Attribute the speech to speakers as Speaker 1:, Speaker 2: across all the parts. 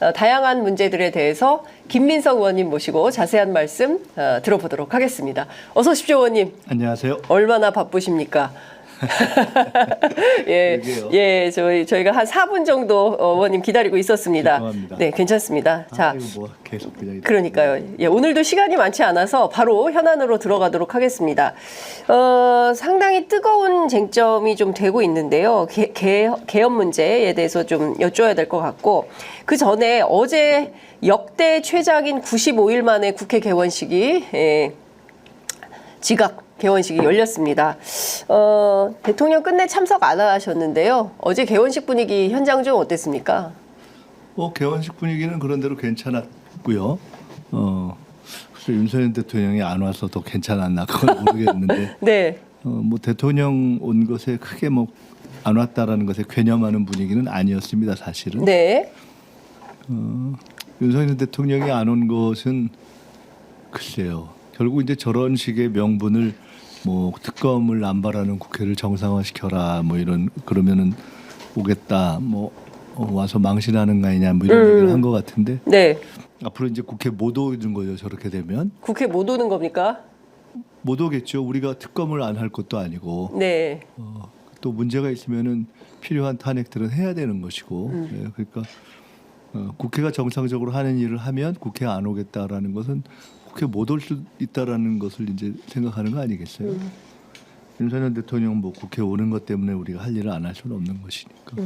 Speaker 1: 다양한 문제들에 대해서 김민석 의원님 모시고 자세한 말씀 들어보도록 하겠습니다. 어서 오십시오, 의원님.
Speaker 2: 안녕하세요.
Speaker 1: 얼마나 바쁘십니까? 저희가 한 4분 정도 의원님 기다리고 있었습니다.
Speaker 2: 죄송합니다.
Speaker 1: 네, 괜찮습니다. 자,
Speaker 2: 이거 뭐 계속 그냥
Speaker 1: 그러니까요. 예, 오늘도 시간이 많지 않아서 바로 현안으로 들어가도록 하겠습니다. 상당히 뜨거운 쟁점이 좀 되고 있는데요. 개헌 문제에 대해서 좀 여쭤야 될 것 같고, 그 전에 어제 역대 최장인 95일 만에 국회 개원식이 지각 개원식이 열렸습니다. 대통령 끝내 참석 안 하셨는데요. 어제 개원식 분위기 현장 좀 어땠습니까?
Speaker 2: 개원식 분위기는 그런대로 괜찮았고요. 글쎄 윤석열 대통령이 안 와서 더 괜찮았나 그건 모르겠는데.
Speaker 1: 네.
Speaker 2: 뭐 대통령 온 것에 크게 뭐 안 왔다라는 것에 괴념하는 분위기는 아니었습니다, 사실은.
Speaker 1: 네.
Speaker 2: 윤석열 대통령이 안 온 것은 글쎄요. 결국 이제 저런 식의 명분을 뭐 특검을 남발하는 국회를 정상화시켜라 뭐 이런 그러면은 오겠다 뭐 와서 망신하는 거 아니냐 뭐 이런 얘기를 한 것 같은데.
Speaker 1: 네.
Speaker 2: 앞으로 이제 국회 못 오는 거죠. 저렇게 되면.
Speaker 1: 국회 못 오는 겁니까?
Speaker 2: 못 오겠죠. 우리가 특검을 안 할 것도 아니고.
Speaker 1: 네.
Speaker 2: 또 문제가 있으면은 필요한 탄핵들은 해야 되는 것이고. 네, 그러니까 국회가 정상적으로 하는 일을 하면 국회 안 오겠다라는 것은 국회 못 올 수 있다라는 것을 이제 생각하는 거 아니겠어요? 윤석열 대통령 뭐 국회 오는 것 때문에 우리가 할 일을 안 할 수는 없는 것이니까.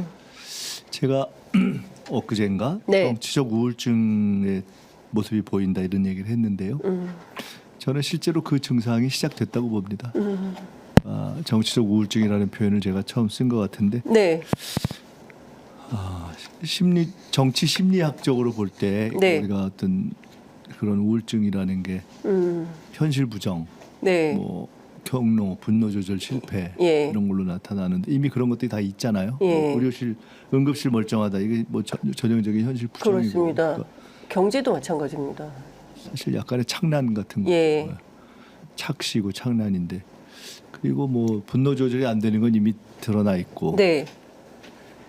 Speaker 2: 제가 엊그젠가
Speaker 1: 네.
Speaker 2: 정치적 우울증의 모습이 보인다 이런 얘기를 했는데요. 저는 실제로 그 증상이 시작됐다고 봅니다. 정치적 우울증이라는 표현을 제가 처음 쓴 것 같은데.
Speaker 1: 네.
Speaker 2: 정치 심리학적으로 볼 때
Speaker 1: 네.
Speaker 2: 우리가 어떤 그런 우울증이라는 게 현실 부정,
Speaker 1: 네.
Speaker 2: 뭐 경로, 분노 조절 실패
Speaker 1: 예.
Speaker 2: 이런 걸로 나타나는데 이미 그런 것들이 다 있잖아요.
Speaker 1: 예.
Speaker 2: 뭐 의료실, 응급실 멀쩡하다 이게 뭐 전형적인 현실 부정이고.
Speaker 1: 그렇습니다.
Speaker 2: 그러니까
Speaker 1: 경제도 마찬가지입니다.
Speaker 2: 사실 약간의 창난 같은 거,
Speaker 1: 예.
Speaker 2: 착시고 창난인데 그리고 뭐 분노 조절이 안 되는 건 이미 드러나 있고.
Speaker 1: 네.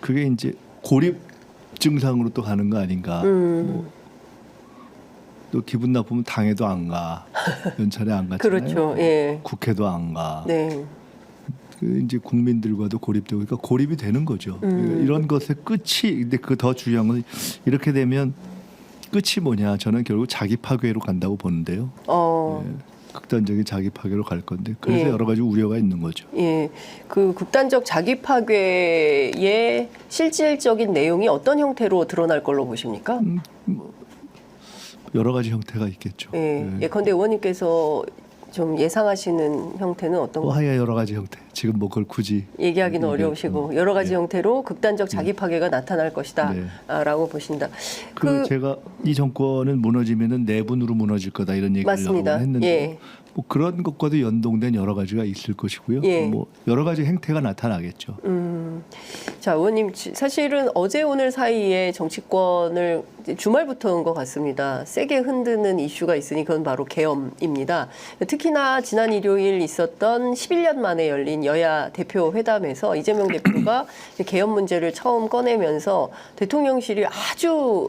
Speaker 2: 그게 이제 고립 증상으로 또 가는 거 아닌가. 또 기분 나쁘면 당에도 안 가, 연찬에 안 가잖아요.
Speaker 1: 그렇죠. 예.
Speaker 2: 국회도 안 가.
Speaker 1: 네.
Speaker 2: 그 이제 국민들과도 고립되고, 그러니까 고립이 되는 거죠. 그러니까 이런 것의 끝이, 근데 그 더 중요한 건 이렇게 되면 끝이 뭐냐? 저는 결국 자기 파괴로 간다고 보는데요. 극단적인 자기 파괴로 갈 건데 그래서
Speaker 1: 예.
Speaker 2: 여러 가지 우려가 있는 거죠.
Speaker 1: 예, 그 극단적 자기 파괴의 실질적인 내용이 어떤 형태로 드러날 걸로 보십니까?
Speaker 2: 여러 가지 형태가 있겠죠.
Speaker 1: 예, 예컨대 의원님께서 좀 예상하시는 형태는 어떤 거?
Speaker 2: 하야 여러 가지 형태. 지금 뭐 그걸 굳이
Speaker 1: 얘기하기는 어려우시고 여러 가지
Speaker 2: 네.
Speaker 1: 형태로 극단적 자기 파괴가 나타날 것이다라고 보신다.
Speaker 2: 제가 이 정권은 무너지면은 내분으로 무너질 거다 이런 얘기를
Speaker 1: 맞습니다.
Speaker 2: 했는데
Speaker 1: 예.
Speaker 2: 뭐 그런 것과도 연동된 여러 가지가 있을 것이고요.
Speaker 1: 예.
Speaker 2: 뭐 여러 가지 행태가 나타나겠죠.
Speaker 1: 자, 의원님 사실은 어제 오늘 사이에 정치권을 주말부터인 것 같습니다. 세게 흔드는 이슈가 있으니 그건 바로 계엄입니다. 특히나 지난 일요일 있었던 11년 만에 열린 여야 대표 회담에서 이재명 대표가 계엄 문제를 처음 꺼내면서 대통령실이 아주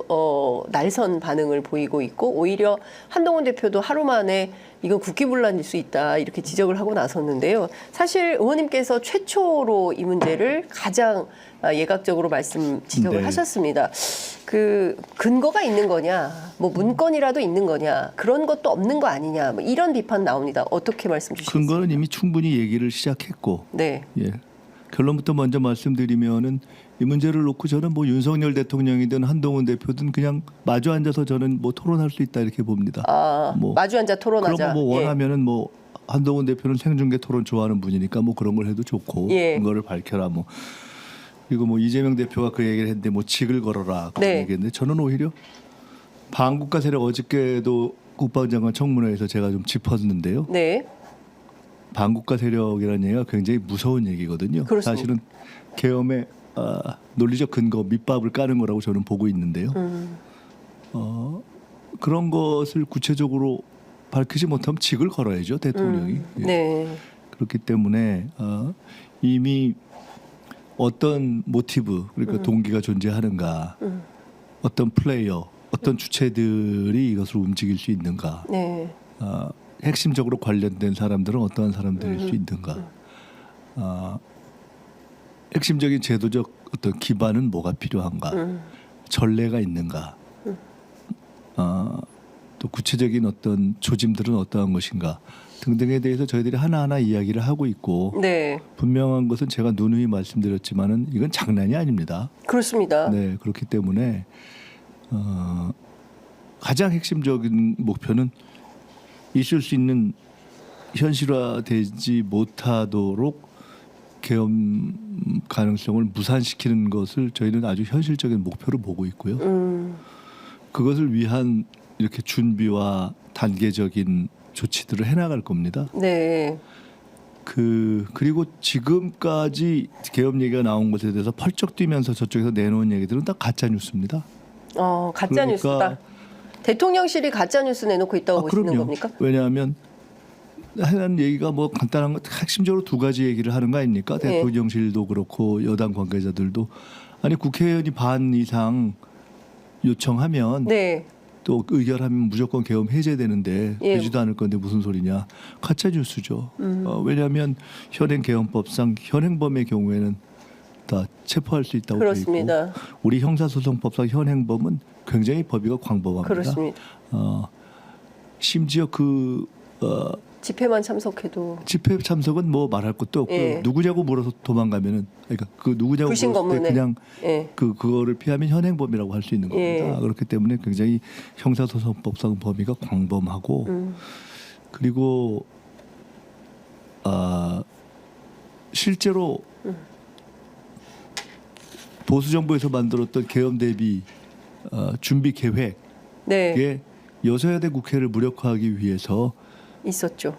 Speaker 1: 날선 반응을 보이고 있고 오히려 한동훈 대표도 하루 만에 이건 국기문란일 수 있다 이렇게 지적을 하고 나섰는데요. 사실 의원님께서 최초로 이 문제를 가장 예각적으로 지적을
Speaker 2: 네.
Speaker 1: 하셨습니다. 그 근거가 있는 거냐, 뭐 문건이라도 있는 거냐, 그런 것도 없는 거 아니냐, 뭐 이런 비판 나옵니다. 어떻게 말씀 주시겠습니까?
Speaker 2: 근거는 이미 충분히 얘기를 시작했고,
Speaker 1: 네.
Speaker 2: 예. 결론부터 먼저 말씀드리면은 이 문제를 놓고 저는 뭐 윤석열 대통령이든 한동훈 대표든 그냥 마주 앉아서 저는 뭐 토론할 수 있다 이렇게 봅니다.
Speaker 1: 뭐 마주 앉아 토론하자.
Speaker 2: 그럼 뭐 원하면은 뭐 한동훈 대표는 생중계 토론 좋아하는 분이니까 뭐 그런 걸 해도 좋고 근거를 밝혀라 뭐. 그리고 뭐 이재명 대표가 그 얘기를 했는데 뭐 직을 걸어라 그런 얘기했는데 저는 오히려 반국가 세력 어저께도 국방장관 청문회에서 제가 좀 짚었는데요.
Speaker 1: 네.
Speaker 2: 반국가 세력이라는 얘기가 굉장히 무서운 얘기거든요.
Speaker 1: 그렇습니다.
Speaker 2: 사실은 계엄의 논리적 근거 밑밥을 까는 거라고 저는 보고 있는데요. 그런 것을 구체적으로 밝히지 못하면 직을 걸어야죠 대통령이. 예.
Speaker 1: 네.
Speaker 2: 그렇기 때문에 이미 어떤 모티브 그러니까 동기가 존재하는가 어떤 플레이어, 어떤 주체들이 이것을 움직일 수 있는가?
Speaker 1: 네.
Speaker 2: 핵심적으로 관련된 사람들은 어떠한 사람들일 수 있는가? 핵심적인 제도적 어떤 기반은 뭐가 필요한가? 전례가 있는가? 또 구체적인 어떤 조짐들은 어떠한 것인가? 등등에 대해서 저희들이 하나하나 이야기를 하고 있고
Speaker 1: 네.
Speaker 2: 분명한 것은 제가 누누이 말씀드렸지만은 이건 장난이 아닙니다.
Speaker 1: 그렇습니다.
Speaker 2: 네, 그렇기 때문에 가장 핵심적인 목표는 있을 수 있는 현실화되지 못하도록 계엄 가능성을 무산시키는 것을 저희는 아주 현실적인 목표로 보고 있고요. 그것을 위한 이렇게 준비와 단계적인 조치들을 해나갈 겁니다.
Speaker 1: 네.
Speaker 2: 그리고 지금까지 계엄 얘기가 나온 것에 대해서 펄쩍 뛰면서 저쪽에서 내놓은 얘기들은 다 가짜 뉴스입니다.
Speaker 1: 가짜 뉴스다. 대통령실이 가짜 뉴스 내놓고 있다고 보시는
Speaker 2: 그럼요.
Speaker 1: 겁니까?
Speaker 2: 왜냐하면 하는 얘기가 뭐 간단한 거 핵심적으로 두 가지 얘기를 하는 거 아닙니까?
Speaker 1: 네.
Speaker 2: 대통령실도 그렇고 여당 관계자들도 아니 국회의원이 반 이상 요청하면
Speaker 1: 네.
Speaker 2: 또 의결하면 무조건 계엄 해제되는데
Speaker 1: 예.
Speaker 2: 되지도 않을 건데 무슨 소리냐? 가짜 뉴스죠. 왜냐하면 현행 계엄법상 현행범의 경우에는 다 체포할 수 있다고 되어 있고
Speaker 1: 그렇습니다.
Speaker 2: 우리 형사소송법상 현행범은 굉장히 법위가 광범합니다.
Speaker 1: 그렇습니다.
Speaker 2: 심지어
Speaker 1: 집회만 참석해도
Speaker 2: 집회 참석은 뭐 말할 것도 없고
Speaker 1: 예.
Speaker 2: 누구냐고 물어서 도망가면은 그러니까 그 누구냐고
Speaker 1: 불신
Speaker 2: 물었을 때
Speaker 1: 검문에.
Speaker 2: 그냥
Speaker 1: 예.
Speaker 2: 그거를 피하면 현행범이라고 할 수 있는 겁니다.
Speaker 1: 예.
Speaker 2: 그렇기 때문에 굉장히 형사소송법상 범위가 광범하고 그리고 실제로 보수 정부에서 만들었던 계엄 대비 준비 계획에
Speaker 1: 네.
Speaker 2: 여소야대 국회를 무력화하기 위해서
Speaker 1: 있었죠.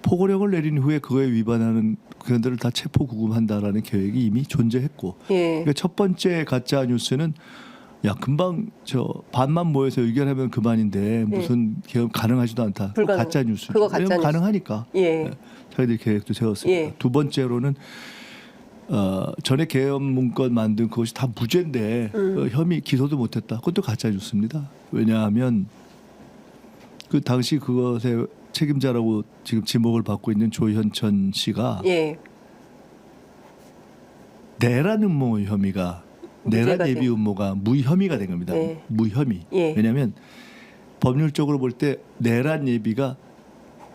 Speaker 2: 포고령을 내린 후에 그거에 위반하는 그들을 다 체포 구금한다라는 계획이 이미 존재했고
Speaker 1: 예.
Speaker 2: 그러니까 첫 번째 가짜 뉴스는 야 금방 저 반만 모여서 의결하면 그만인데 무슨 계엄 가능하지도 않다.
Speaker 1: 불가능.
Speaker 2: 가짜 뉴스.
Speaker 1: 그거 가짜 뉴스.
Speaker 2: 가능하니까.
Speaker 1: 예.
Speaker 2: 저희들이 계획도 세웠습니다.
Speaker 1: 예.
Speaker 2: 두 번째로는 전에 계엄 문건 만든 그것이 다 무죄인데 혐의 기소도 못했다. 그것도 가짜 뉴스입니다. 왜냐하면 그 당시 그것의 책임자라고 지금 지목을 받고 있는 조현천 씨가
Speaker 1: 예.
Speaker 2: 내란 음모 혐의가 내란
Speaker 1: 무죄가
Speaker 2: 예비
Speaker 1: 된-
Speaker 2: 음모가 무혐의가 된 겁니다.
Speaker 1: 예.
Speaker 2: 무혐의.
Speaker 1: 예.
Speaker 2: 왜냐하면 법률적으로 볼 때 내란 예비가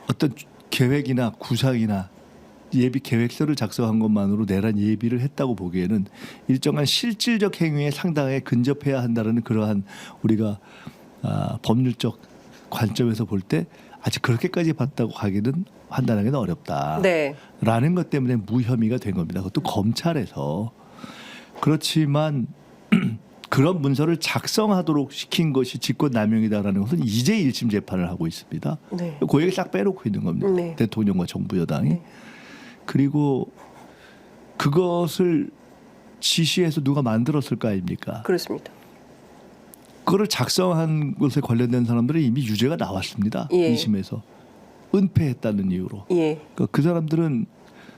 Speaker 2: 어떤 계획이나 구상이나 예비 계획서를 작성한 것만으로 내란 예비를 했다고 보기에는 일정한 실질적 행위에 상당히 근접해야 한다는 그러한 우리가 법률적 관점에서 볼 때 아직 그렇게까지 봤다고 하기는 판단하기는 어렵다.
Speaker 1: 네.
Speaker 2: 라는 것 때문에 무혐의가 된 겁니다. 그것도 검찰에서. 그렇지만 그런 문서를 작성하도록 시킨 것이 직권남용이다라는 것은 이제 1심 재판을 하고 있습니다.
Speaker 1: 네.
Speaker 2: 그 얘기 싹 빼놓고 있는 겁니다.
Speaker 1: 네.
Speaker 2: 대통령과 정부 여당이.
Speaker 1: 네.
Speaker 2: 그리고 그것을 지시해서 누가 만들었을 거 아닙니까?
Speaker 1: 그렇습니다.
Speaker 2: 그거를 작성한 것에 관련된 사람들은 이미 유죄가 나왔습니다.
Speaker 1: 예.
Speaker 2: 2심에서. 은폐했다는 이유로.
Speaker 1: 예.
Speaker 2: 그러니까 그 사람들은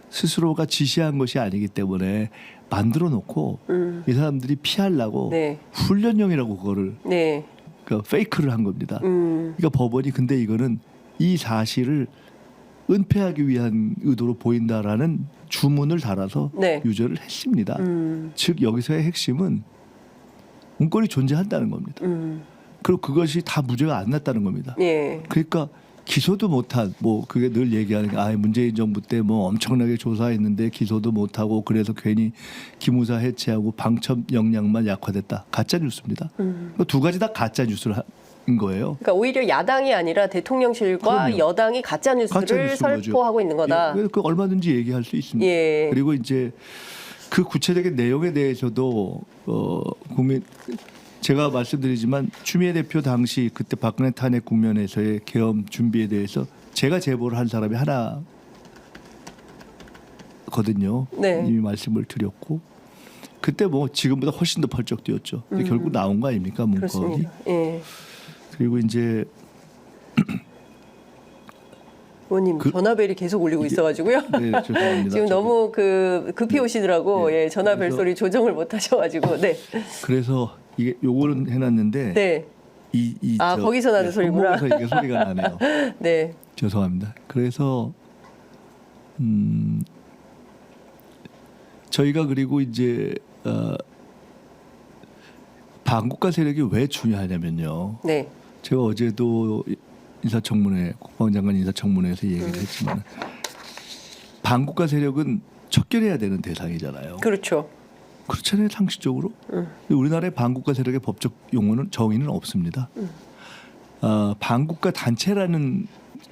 Speaker 2: 스스로가 지시한 것이 아니기 때문에 만들어 놓고 이 사람들이 피하려고
Speaker 1: 네.
Speaker 2: 훈련용이라고 그거를
Speaker 1: 네.
Speaker 2: 그러니까 페이크를 한 겁니다.
Speaker 1: 음.
Speaker 2: 그러니까 법원이 근데 이거는 이 사실을 은폐하기 위한 의도로 보인다라는 주문을 달아서
Speaker 1: 네.
Speaker 2: 유죄를 했습니다. 즉 여기서의 핵심은 문건이 존재한다는 겁니다. 그리고 그것이 다 무죄가 안 났다는 겁니다.
Speaker 1: 예.
Speaker 2: 그러니까 기소도 못한 뭐 그게 늘 얘기하는 게 문재인 정부 때 뭐 엄청나게 조사했는데 기소도 못하고 그래서 괜히 기무사 해체하고 방첩 역량만 약화됐다. 가짜 뉴스입니다. 두 가지 다 가짜 뉴스를 한 거예요.
Speaker 1: 그러니까 오히려 야당이 아니라 대통령실과
Speaker 2: 그럼요.
Speaker 1: 여당이 가짜 뉴스를
Speaker 2: 가짜 뉴스인 거죠.
Speaker 1: 설포하고 있는 거다.
Speaker 2: 예, 그 얼마든지 얘기할 수 있습니다.
Speaker 1: 예.
Speaker 2: 그리고 이제 그 구체적인 내용에 대해서도 제가 말씀드리지만 추미애 대표 당시 그때 박근혜 탄핵 국면에서의 계엄 준비에 대해서 제가 제보를 한 사람이 하나거든요.
Speaker 1: 네.
Speaker 2: 이미 말씀을 드렸고 그때 뭐 지금보다 훨씬 더 펄쩍 뛰었죠. 근데 결국 나온 거 아닙니까 문건이.
Speaker 1: 그렇습니다. 예.
Speaker 2: 그리고 이제
Speaker 1: 의원님 전화벨이 계속 울리고 있어가지고요.
Speaker 2: 네, 죄송합니다.
Speaker 1: 지금 너무 급히 오시더라고.
Speaker 2: 예.
Speaker 1: 예, 전화벨
Speaker 2: 그래서-
Speaker 1: 소리 조정을 못 하셔가지고. 네.
Speaker 2: 그래서 이게 요거는 해놨는데
Speaker 1: 네. 거기서 나는 소리구나.
Speaker 2: 손목에서 이게 소리가 나네요.
Speaker 1: 네.
Speaker 2: 죄송합니다. 그래서 저희가 그리고 이제 반국가 세력이 왜 중요하냐면요.
Speaker 1: 네.
Speaker 2: 제가 어제도 인사청문회 국방장관 인사청문회에서 얘기를 했지만 반국가 세력은 척결해야 되는 대상이잖아요.
Speaker 1: 그렇죠.
Speaker 2: 그렇잖아요, 상식적으로. 우리나라의 반국가 세력의 법적 용어는 정의는 없습니다. 반국가 단체라는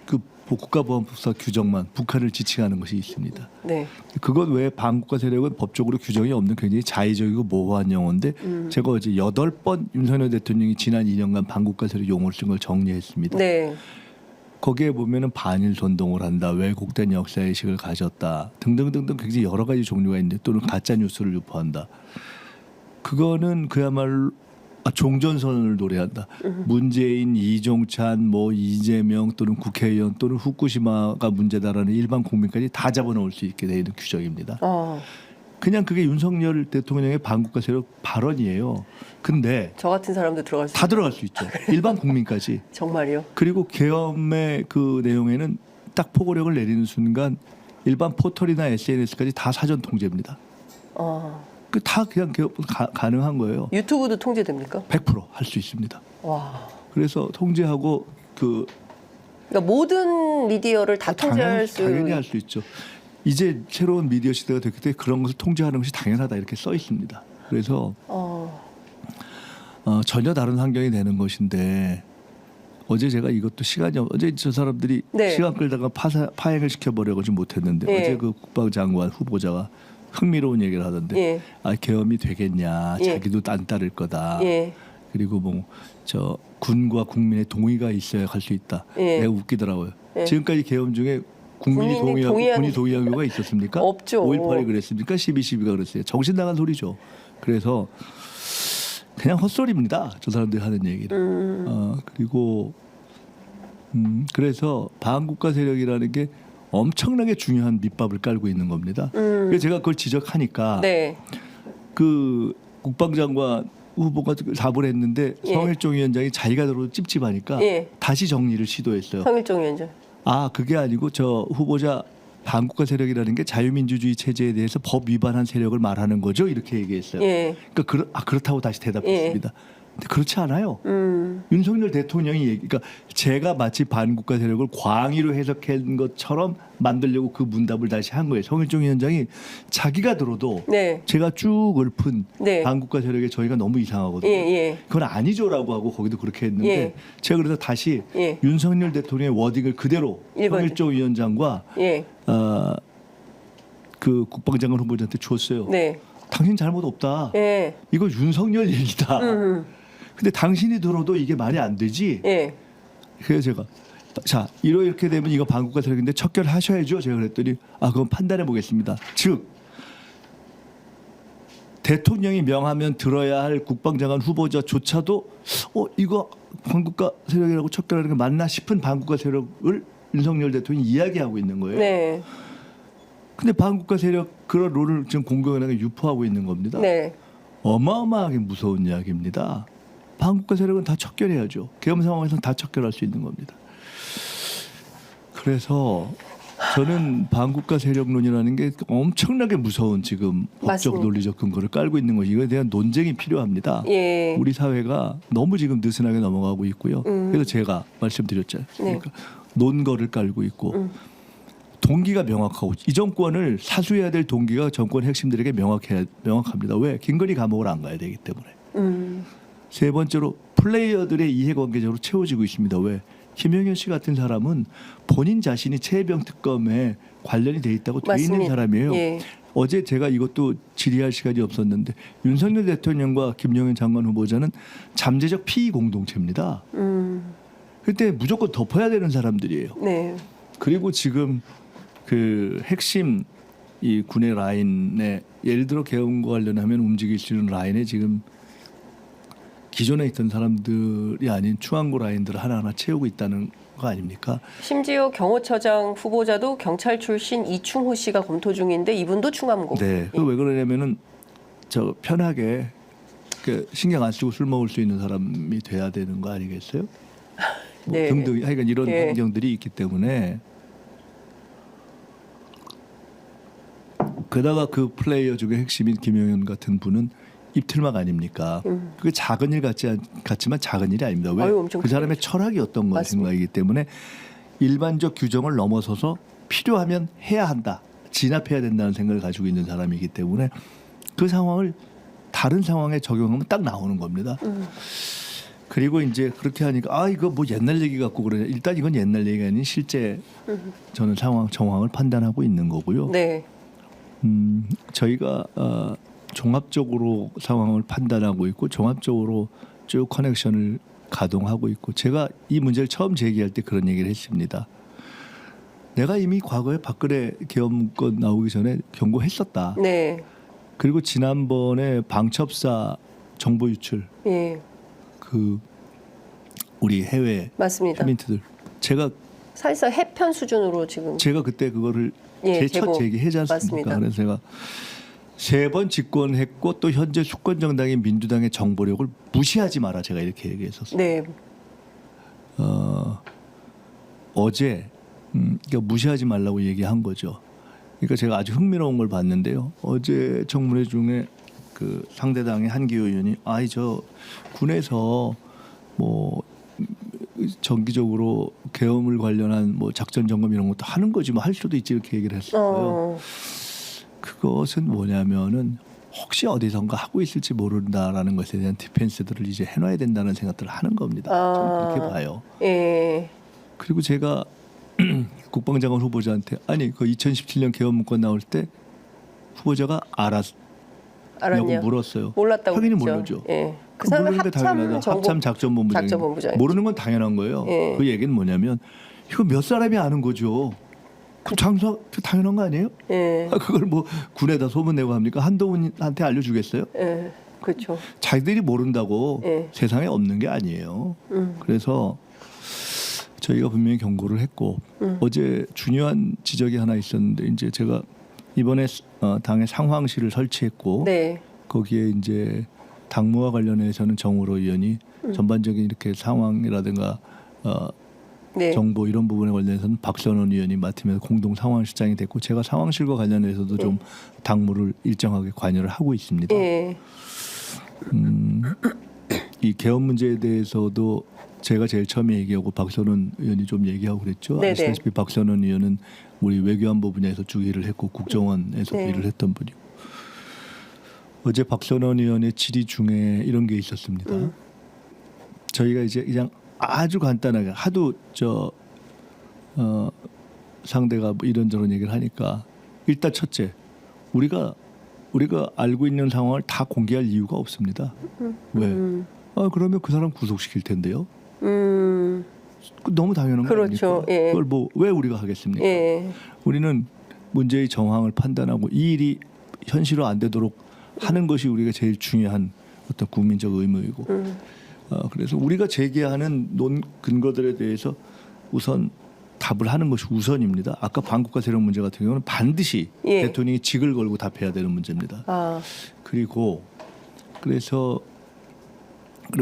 Speaker 2: 그 국가보안법상 규정만 북한을 지칭하는 것이 있습니다.
Speaker 1: 네.
Speaker 2: 그것 외에 반국가 세력은 법적으로 규정이 없는 굉장히 자의적이고 모호한 용어인데 제가 어제 8번 윤석열 대통령이 지난 2년간 반국가 세력 용어를 쓴 걸 정리했습니다.
Speaker 1: 네.
Speaker 2: 거기에 보면은 반일 선동을 한다, 왜곡된 역사의식을 가졌다 등등등등 굉장히 여러 가지 종류가 있는데 또는 가짜 뉴스를 유포한다. 그거는 그야말로 종전선언을 노래한다. 문재인, 이종찬, 뭐 이재명 또는 국회의원 또는 후쿠시마가 문제다라는 일반 국민까지 다 잡아놓을 수 있게 돼 있는 규정입니다. 그냥 그게 윤석열 대통령의 반국가 세력 발언이에요. 근데
Speaker 1: 저 같은 사람도 들어갈 수
Speaker 2: 다 들어갈 수 있죠. 일반 국민까지.
Speaker 1: 정말요?
Speaker 2: 그리고 계엄의 그 내용에는 딱 포고력을 내리는 순간 일반 포털이나 SNS까지 다 사전 통제입니다. 그 다 그냥 가능한 거예요.
Speaker 1: 유튜브도 통제됩니까?
Speaker 2: 100% 할 수 있습니다.
Speaker 1: 와.
Speaker 2: 그래서 통제하고
Speaker 1: 그러니까 모든 미디어를 다 통제할 수
Speaker 2: 당연히 할 수 있죠. 이제 새로운 미디어 시대가 됐기 때문에 그런 것을 통제하는 것이 당연하다 이렇게 써 있습니다. 그래서 전혀 다른 환경이 되는 것인데 어제 제가 이것도 어제 저 사람들이
Speaker 1: 네.
Speaker 2: 시간 끌다가 파행을 시켜보려고 좀 못했는데
Speaker 1: 네.
Speaker 2: 어제 그 국방장관 후보자가 흥미로운 얘기를 하던데
Speaker 1: 예.
Speaker 2: 계엄이 되겠냐,
Speaker 1: 예.
Speaker 2: 자기도 안 따를 거다.
Speaker 1: 예.
Speaker 2: 그리고 뭐 저 군과 국민의 동의가 있어야 할 수 있다.
Speaker 1: 예.
Speaker 2: 내가 웃기더라고요.
Speaker 1: 예.
Speaker 2: 지금까지 계엄 중에 국민이 군이 동의한 경우가 있었습니까?
Speaker 1: 없죠.
Speaker 2: 5.18이 그랬습니까? 12.12가 그랬어요. 정신 나간 소리죠. 그래서 그냥 헛소리입니다. 저 사람들이 하는 얘기는. 그리고 그래서 반국가 세력이라는 게 엄청나게 중요한 밑밥을 깔고 있는 겁니다. 그래서 제가 그걸 지적하니까
Speaker 1: 네.
Speaker 2: 그 국방장관 후보가 답을 했는데
Speaker 1: 예.
Speaker 2: 성일종 위원장이 자기가 들어도 찝찝하니까
Speaker 1: 예.
Speaker 2: 다시 정리를 시도했어요.
Speaker 1: 성일종 위원장.
Speaker 2: 그게 아니고 저 후보자 반국가 세력이라는 게 자유민주주의 체제에 대해서 법 위반한 세력을 말하는 거죠. 이렇게 얘기했어요.
Speaker 1: 예.
Speaker 2: 그러니까 그렇다고 다시 대답했습니다. 근데 그렇지 않아요. 윤석열 대통령이 그러니까 제가 마치 반국가 세력을 광의로 해석한 것처럼 만들려고 그 문답을 다시 한 거예요. 성일종 위원장이 자기가 들어도
Speaker 1: 네.
Speaker 2: 제가 쭉 읊은
Speaker 1: 네.
Speaker 2: 반국가 세력에 저희가 너무 이상하거든요.
Speaker 1: 예.
Speaker 2: 그건 아니죠라고 하고 거기도 그렇게 했는데
Speaker 1: 예.
Speaker 2: 제가 그래서 다시
Speaker 1: 예.
Speaker 2: 윤석열 대통령의 워딩을 그대로
Speaker 1: 읽어야
Speaker 2: 성일종 위원장과
Speaker 1: 예.
Speaker 2: 그 국방장관 후보자한테 줬어요.
Speaker 1: 네.
Speaker 2: 당신 잘못 없다.
Speaker 1: 예.
Speaker 2: 이거 윤석열 얘기다. 근데 당신이 들어도 이게 말이 안 되지.
Speaker 1: 예.
Speaker 2: 그래서 제가 자 이렇게 되면 이거 반국가 세력인데 척결하셔야죠. 제가 그랬더니 그건 판단해 보겠습니다. 즉 대통령이 명하면 들어야 할 국방장관 후보자조차도 이거 반국가 세력이라고 척결하는 게 맞나 싶은 반국가 세력을 윤석열 대통령이 이야기하고 있는 거예요.
Speaker 1: 네.
Speaker 2: 근데 반국가 세력 그런 롤을 지금 공공연하게 유포하고 있는 겁니다.
Speaker 1: 네.
Speaker 2: 어마어마하게 무서운 이야기입니다. 반국가 세력은 다 척결해야죠. 계엄 상황에서는 다 척결할 수 있는 겁니다. 그래서 저는 반국가 세력론이라는 게 엄청나게 무서운 지금 법적
Speaker 1: 맞습니다.
Speaker 2: 논리적 근거를 깔고 있는 것이 이거에 대한 논쟁이 필요합니다.
Speaker 1: 예.
Speaker 2: 우리 사회가 너무 지금 느슨하게 넘어가고 있고요. 그래서 제가 말씀드렸잖아요. 그러니까 논거를 깔고 있고 동기가 명확하고 이 정권을 사수해야 될 동기가 정권 핵심들에게 명확합니다. 왜? 김건희 감옥을 안 가야 되기 때문에. 세 번째로 플레이어들의 이해관계적으로 채워지고 있습니다. 왜? 김영현 씨 같은 사람은 본인 자신이 최혜병 특검에 관련이 돼 있다고 돼 있는 사람이에요.
Speaker 1: 예.
Speaker 2: 어제 제가 이것도 질의할 시간이 없었는데 윤석열 대통령과 김영현 장관 후보자는 잠재적 피의 공동체입니다. 그때 무조건 덮어야 되는 사람들이에요.
Speaker 1: 네.
Speaker 2: 그리고 지금 그 핵심 이 군의 라인에 예를 들어 계엄과 관련하면 움직일 수 있는 라인에 지금 기존에 있던 사람들이 아닌 추앙고 라인들을 하나하나 채우고 있다는 거 아닙니까?
Speaker 1: 심지어 경호처장 후보자도 경찰 출신 이충호 씨가 검토 중인데 이분도 충암고.
Speaker 2: 네. 그 왜 그러냐면은 저 편하게 신경 안 쓰고 술 먹을 수 있는 사람이 돼야 되는 거 아니겠어요? 뭐
Speaker 1: 네.
Speaker 2: 등등 하여간 이런
Speaker 1: 예.
Speaker 2: 환경들이 있기 때문에 게다가 그 플레이어 중에 핵심인 김용현 같은 분은 입틀막 아닙니까? 그게 작은 일 같지만 작은 일이 아닙니다. 왜?
Speaker 1: 아유, 엄청
Speaker 2: 그 사람의
Speaker 1: 크죠.
Speaker 2: 철학이 어떤
Speaker 1: 맞습니다.
Speaker 2: 것인가이기 때문에 일반적 규정을 넘어서서 필요하면 해야 한다. 진압해야 된다는 생각을 가지고 있는 사람이기 때문에 그 상황을 다른 상황에 적용하면 딱 나오는 겁니다. 그리고 이제 그렇게 하니까 이거 뭐 옛날 얘기 같고 그러냐. 일단 이건 옛날 얘기가 아닌 실제 저는 정황을 판단하고 있는 거고요.
Speaker 1: 네.
Speaker 2: 저희가 종합적으로 상황을 판단하고 있고 종합적으로 쭉 커넥션을 가동하고 있고 제가 이 문제를 처음 제기할 때 그런 얘기를 했습니다. 내가 이미 과거에 박근혜 계엄권 나오기 전에 경고했었다.
Speaker 1: 네.
Speaker 2: 그리고 지난번에 방첩사 정보 유출
Speaker 1: 예.
Speaker 2: 그 우리 해외
Speaker 1: 맞습니다.
Speaker 2: 휴민트들 제가
Speaker 1: 사실상 해편 수준으로 지금
Speaker 2: 그때 그거를
Speaker 1: 예,
Speaker 2: 제 첫 제기하지 않습니까?
Speaker 1: 맞습니다.
Speaker 2: 그래서 제가 3번 집권했고 또 현재 수권 정당인 민주당의 정보력을 무시하지 마라 제가 이렇게 얘기했었어요.
Speaker 1: 네.
Speaker 2: 어제 그러니까 무시하지 말라고 얘기한 거죠. 그러니까 제가 아주 흥미로운 걸 봤는데요. 어제 청문회 중에 그 상대당의 한기호 의원이 저 군에서 뭐 정기적으로 계엄을 관련한 뭐 작전 점검 이런 것도 하는 거지 뭐 할 수도 있지 이렇게 얘기를 했었어요. 그것은 뭐냐면은 혹시 어디선가 하고 있을지 모른다라는 것에 대한 디펜스들을 이제 해놔야 된다는 생각들을 하는 겁니다. 저는 그렇게 봐요.
Speaker 1: 예.
Speaker 2: 그리고 제가 국방장관 후보자한테 그 2017년 계엄 문건 나올 때 후보자가 알았냐고
Speaker 1: 알았냐?
Speaker 2: 물었어요.
Speaker 1: 몰랐다고
Speaker 2: 당연히
Speaker 1: 그랬죠.
Speaker 2: 모르죠.
Speaker 1: 예. 그 사람
Speaker 2: 모르는 게 당연하다. 합참 작전본부장.
Speaker 1: 작전본부장.
Speaker 2: 모르는 건 당연한 거예요.
Speaker 1: 예.
Speaker 2: 그 얘기는 뭐냐면 이거 몇 사람이 아는 거죠. 그 당연한 거 아니에요?
Speaker 1: 예.
Speaker 2: 그걸 뭐 군에다 소문내고 합니까? 한동훈한테 알려주겠어요?
Speaker 1: 예. 그렇죠.
Speaker 2: 자기들이 모른다고
Speaker 1: 예.
Speaker 2: 세상에 없는 게 아니에요. 그래서 저희가 분명히 경고를 했고 어제 중요한 지적이 하나 있었는데 이제 제가 이번에 당의 상황실을 설치했고
Speaker 1: 네.
Speaker 2: 거기에 이제 당무와 관련해서는 정우로 의원이 전반적인 이렇게 상황이라든가
Speaker 1: 네.
Speaker 2: 정보 이런 부분에 관련해서는 박선원 의원이 맡으면서 공동 상황실장이 됐고 제가 상황실과 관련해서도 좀 당무를 일정하게 관여를 하고 있습니다.
Speaker 1: 예.
Speaker 2: 이 계엄 문제에 대해서도 제가 제일 처음에 얘기하고 박선원 의원이 좀 얘기하고 그랬죠.
Speaker 1: 네네.
Speaker 2: 아시다시피 박선원 의원은 우리 외교안보 분야에서 쭉 일을 했고 국정원에서
Speaker 1: 네.
Speaker 2: 일을 했던 분이고 어제 박선원 의원의 질의 중에 이런 게 있었습니다. 저희가 이제 그냥 아주 간단하게 하도 상대가 뭐 이런저런 얘기를 하니까 일단 첫째 우리가 알고 있는 상황을 다 공개할 이유가 없습니다. 왜? 그러면 그 사람 구속시킬 텐데요. 너무 당연한 거
Speaker 1: 그렇죠.
Speaker 2: 아닙니까?
Speaker 1: 예.
Speaker 2: 그걸 뭐 왜 우리가 하겠습니까?
Speaker 1: 예.
Speaker 2: 우리는 문제의 정황을 판단하고 이 일이 현실화 안 되도록 하는 것이 우리가 제일 중요한 어떤 국민적 의무이고 그래서 우리가 제기하는 근거들에 대해서 우선 답을 하는 것이 우선입니다. 아까 반국가 세력 문제 같은 경우는 반드시
Speaker 1: 예.
Speaker 2: 대통령이 직을 걸고 답해야 되는 문제입니다. 그리고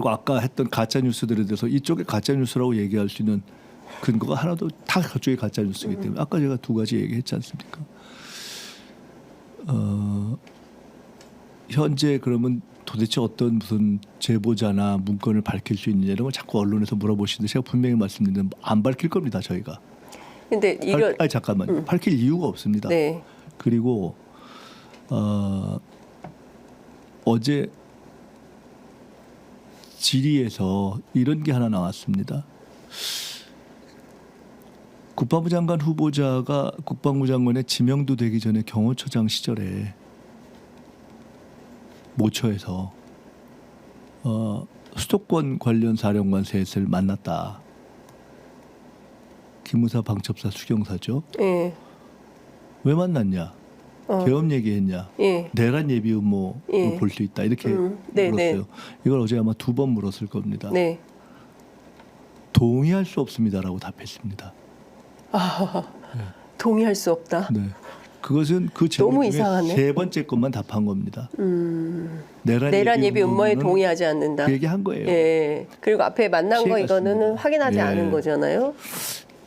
Speaker 2: 아까 했던 가짜 뉴스들에 대해서 이쪽에 가짜 뉴스라고 얘기할 수 있는 근거가 하나도 다 그쪽이 가짜 뉴스이기 때문에 아까 제가 2가지 얘기했지 않습니까? 현재 그러면 도대체 어떤 무슨 제보자나 문건을 밝힐 수 있느냐 이런 걸 자꾸 언론에서 물어보시는데 제가 분명히 말씀드리는데 안 밝힐 겁니다 저희가.
Speaker 1: 근데 이런
Speaker 2: 잠깐만요. 밝힐 이유가 없습니다.
Speaker 1: 네.
Speaker 2: 그리고 어제 질의에서 이런 게 하나 나왔습니다. 국방부 장관 후보자가 국방부 장관에 지명도 되기 전에 경호처장 시절에 모처에서 수도권 관련 사령관 셋을 만났다. 기무사, 방첩사, 수경사죠.
Speaker 1: 예.
Speaker 2: 왜 만났냐? 계엄 얘기했냐?
Speaker 1: 예.
Speaker 2: 내란 예비 음모
Speaker 1: 예.
Speaker 2: 볼 수 있다. 이렇게
Speaker 1: 네,
Speaker 2: 물었어요.
Speaker 1: 네.
Speaker 2: 이걸 어제 아마 2번 물었을 겁니다.
Speaker 1: 네.
Speaker 2: 동의할 수 없습니다라고 답했습니다.
Speaker 1: 동의할 수 없다.
Speaker 2: 네. 그것은 그
Speaker 1: 너무
Speaker 2: 질문 중에
Speaker 1: 이상하네.
Speaker 2: 세 번째 것만 답한 겁니다.
Speaker 1: 내란 예비 음모에 동의하지 않는다.
Speaker 2: 그 얘기한 거예요.
Speaker 1: 예. 그리고 앞에 만난 거 이거는
Speaker 2: 피해갔습니다.
Speaker 1: 확인하지
Speaker 2: 예.
Speaker 1: 않은 거잖아요.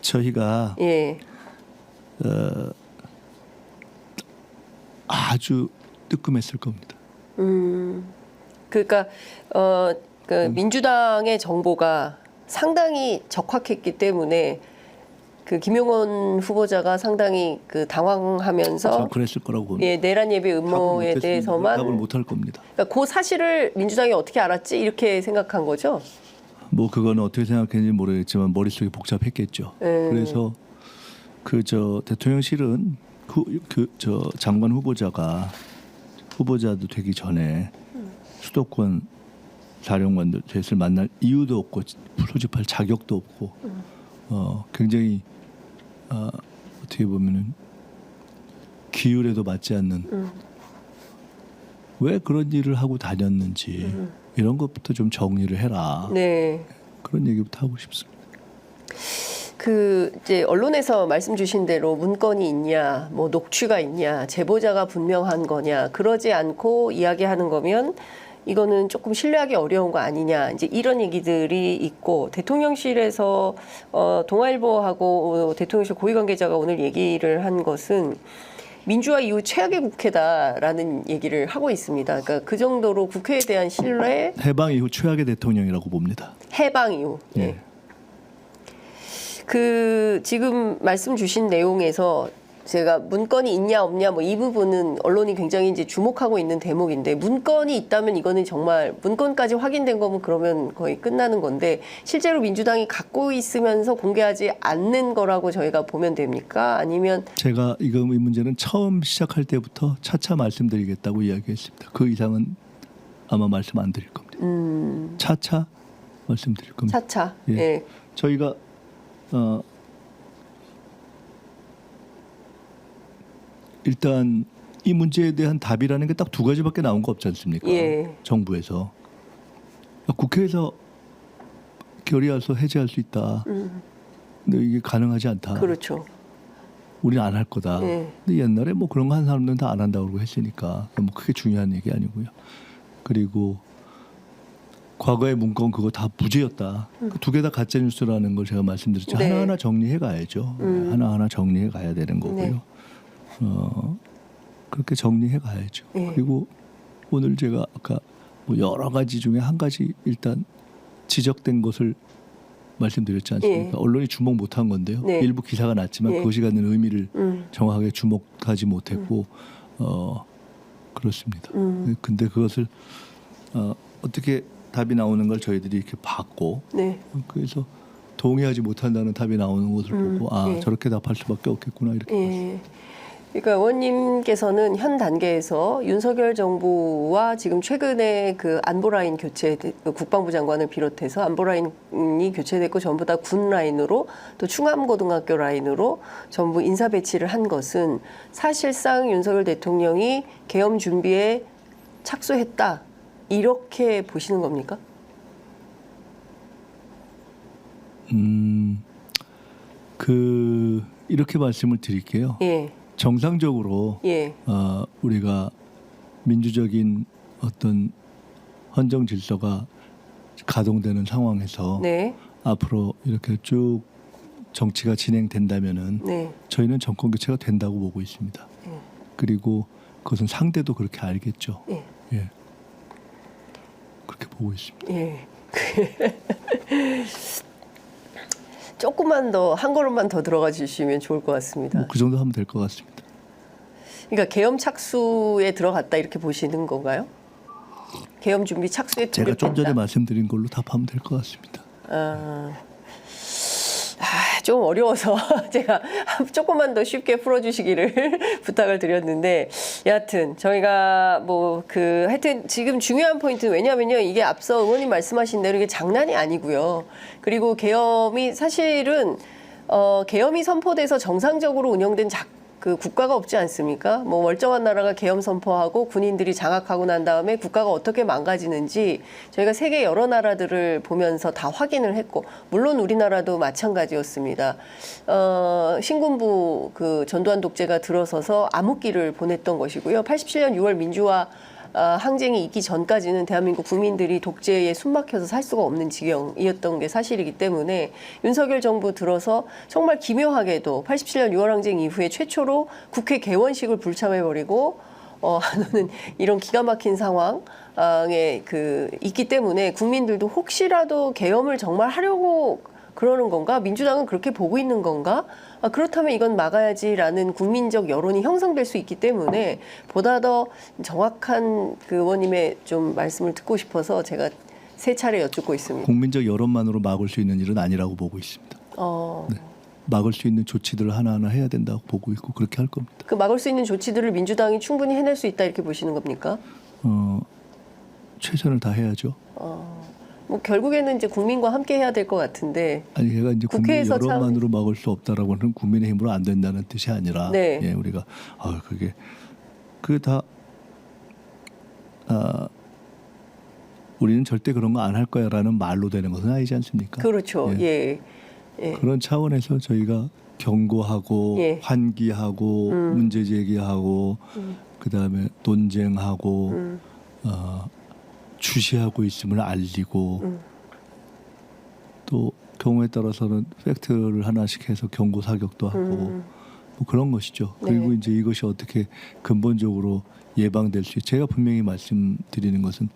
Speaker 2: 저희가
Speaker 1: 예.
Speaker 2: 아주 뜨끔했을 겁니다.
Speaker 1: 그러니까 그 민주당의 정보가 상당히 적확했기 때문에 그 김용원 후보자가 상당히 그 당황하면서
Speaker 2: 전 그랬을 거라고 봅니다.
Speaker 1: 예, 내란 예비 음모에 대해서만
Speaker 2: 답을 못할 겁니다.
Speaker 1: 그러니까 그 사실을 민주당이 어떻게 알았지 이렇게 생각한 거죠.
Speaker 2: 뭐 그거는 어떻게 생각했는지 모르겠지만 머릿속이 복잡했겠죠. 그래서 그 대통령실은 저 장관 후보자도 되기 전에 수도권 사령관들 셋을 만날 이유도 없고 소집할 자격도 없고 굉장히 어떻게 보면은 기율에도 맞지 않는 왜 그런 일을 하고 다녔는지 이런 것부터 좀 정리를 해라.
Speaker 1: 네.
Speaker 2: 그런 얘기부터 하고 싶습니다.
Speaker 1: 그 이제 언론에서 말씀 주신 대로 문건이 있냐, 뭐 녹취가 있냐, 제보자가 분명한 거냐, 그러지 않고 이야기하는 거면 이거는 조금 신뢰하기 어려운 거 아니냐, 이제 이런 얘기들이 있고 대통령실에서 동아일보하고 대통령실 고위 관계자가 오늘 얘기를 한 것은 민주화 이후 최악의 국회다라는 얘기를 하고 있습니다. 그러니까 그 정도로 국회에 대한 신뢰,
Speaker 2: 해방 이후 최악의 대통령이라고 봅니다.
Speaker 1: 해방 이후.
Speaker 2: 예.
Speaker 1: 그 지금 말씀 주신 내용에서 제가 문건이 있냐 없냐 뭐 이 부분은 언론이 굉장히 이제 주목하고 있는 대목인데 문건이 있다면 이거는 정말 문건까지 확인된 거면 그러면 거의 끝나는 건데 실제로 민주당이 갖고 있으면서 공개하지 않는 거라고 저희가 보면 됩니까? 아니면
Speaker 2: 제가 이 문제는 처음 시작할 때부터 차차 말씀드리겠다고 이야기했습니다. 그 이상은 아마 말씀 안 드릴 겁니다. 차차 말씀드릴 겁니다.
Speaker 1: 차차.
Speaker 2: 예.
Speaker 1: 예.
Speaker 2: 저희가 일단 이 문제에 대한 답이라는 게 딱 두 가지밖에 나온 거 없지 않습니까?
Speaker 1: 예.
Speaker 2: 정부에서 국회에서 결의해서 해제할 수 있다. 근데 이게 가능하지 않다.
Speaker 1: 그렇죠.
Speaker 2: 우리는 안 할 거다.
Speaker 1: 예.
Speaker 2: 근데 옛날에 뭐 그런 거 한 사람들은 다 안 한다고 그러고 했으니까 뭐 크게 중요한 얘기 아니고요. 그리고 과거의 문건 그거 다 무죄였다. 그 두 개 다 가짜 뉴스라는 걸 제가 말씀드렸죠.
Speaker 1: 네.
Speaker 2: 하나하나 정리해 가야죠. 하나하나 정리해 가야 되는 거고요.
Speaker 1: 네.
Speaker 2: 그렇게 정리해 가야죠.
Speaker 1: 예.
Speaker 2: 그리고 오늘 제가 아까 뭐 여러 가지 중에 한 가지 일단 지적된 것을 말씀드렸지 않습니까?
Speaker 1: 예.
Speaker 2: 언론이 주목 못한 건데요.
Speaker 1: 네.
Speaker 2: 일부 기사가 났지만
Speaker 1: 예.
Speaker 2: 그것이 갖는 의미를 정확하게 주목하지 못했고 그렇습니다. 근데 그것을 어떻게 답이 나오는 걸 저희들이 이렇게 봤고
Speaker 1: 네.
Speaker 2: 그래서 동의하지 못한다는 답이 나오는 것을 보고
Speaker 1: 예.
Speaker 2: 저렇게 답할 수밖에 없겠구나 이렇게 봤습니다.
Speaker 1: 예. 그러니까 의원님께서는 현 단계에서 윤석열 정부와 지금 최근에 그 안보라인 교체, 국방부 장관을 비롯해서 안보라인이 교체됐고 전부 다 군 라인으로 또 충암고등학교 라인으로 전부 인사 배치를 한 것은 사실상 윤석열 대통령이 계엄 준비에 착수했다. 이렇게 보시는 겁니까?
Speaker 2: 이렇게 말씀을 드릴게요.
Speaker 1: 예.
Speaker 2: 정상적으로
Speaker 1: 예.
Speaker 2: 우리가 민주적인 어떤 헌정 질서가 가동되는 상황에서
Speaker 1: 네.
Speaker 2: 앞으로 이렇게 쭉 정치가 진행된다면은
Speaker 1: 네.
Speaker 2: 저희는 정권 교체가 된다고 보고 있습니다. 그리고 그것은 상대도 그렇게 알겠죠.
Speaker 1: 예.
Speaker 2: 예. 그렇게 보고 있습니다.
Speaker 1: 예. 조금만 더 한 걸음만 더 들어가 주시면 좋을 것 같습니다.
Speaker 2: 뭐 그 정도 하면 될 것 같습니다.
Speaker 1: 그러니까 계엄 착수에 들어갔다 이렇게 보시는 건가요? 계엄 준비 착수에
Speaker 2: 제가 좀 전에
Speaker 1: 돌입했다.
Speaker 2: 말씀드린 걸로 답하면 될 것 같습니다.
Speaker 1: 좀 어려워서 제가 조금만 더 쉽게 풀어주시기를 부탁을 드렸는데 여하튼 저희가 뭐 하여튼 지금 중요한 포인트는 왜냐하면요 이게 앞서 의원님 말씀하신 대로 이게 장난이 아니고요. 그리고 계엄이 사실은 계엄이 선포돼서 정상적으로 운영된 그 국가가 없지 않습니까? 뭐 멀쩡한 나라가 계엄 선포하고 군인들이 장악하고 난 다음에 국가가 어떻게 망가지는지 저희가 세계 여러 나라들을 보면서 다 확인을 했고, 물론 우리나라도 마찬가지였습니다. 신군부 그 전두환 독재가 들어서서 암흑기를 보냈던 것이고요. 87년 6월 민주화 항쟁이 있기 전까지는 대한민국 국민들이 독재에 숨막혀서 살 수가 없는 지경이었던 게 사실이기 때문에 윤석열 정부 들어서 정말 기묘하게도 87년 6월 항쟁 이후에 최초로 국회 개원식을 불참해버리고 하는 이런 기가 막힌 상황에 있기 때문에 국민들도 혹시라도 계엄을 정말 하려고 그러는 건가? 민주당은 그렇게 보고 있는 건가? 그렇다면 이건 막아야지라는 국민적 여론이 형성될 수 있기 때문에 보다 더 정확한 그 의원님의 좀 말씀을 듣고 싶어서 제가 세 차례 여쭙고 있습니다.
Speaker 2: 국민적 여론만으로 막을 수 있는 일은 아니라고 보고 있습니다. 네. 막을 수 있는 조치들을 하나하나 해야 된다고 보고 있고 그렇게 할 겁니다.
Speaker 1: 그 막을 수 있는 조치들을 민주당이 충분히 해낼 수 있다 이렇게 보시는 겁니까?
Speaker 2: 최선을 다해야죠.
Speaker 1: 뭐 결국에는 이제 국민과 함께 해야 될 것 같은데.
Speaker 2: 아니 제가 이제 국민
Speaker 1: 국회에서
Speaker 2: 여론만으로 막을 수 없다라고 하는 국민의 힘으로 안 된다는 뜻이 아니라
Speaker 1: 네.
Speaker 2: 예, 우리가 그게 다 우리는 절대 그런 거 안 할 거야라는 말로 되는 것은 아니지 않습니까?
Speaker 1: 그렇죠. 예.
Speaker 2: 그런 차원에서 저희가 경고하고
Speaker 1: 예.
Speaker 2: 환기하고 문제 제기하고 그다음에 논쟁하고 주시하고 있음을 알리고 또 경우에 따라서는 팩트를 하나씩 해서 경고 사격도 하고 뭐 그런 것이죠.
Speaker 1: 네.
Speaker 2: 그리고 이제 이것이 어떻게 근본적으로 예방될 수 제가 분명히 말씀드리는 것은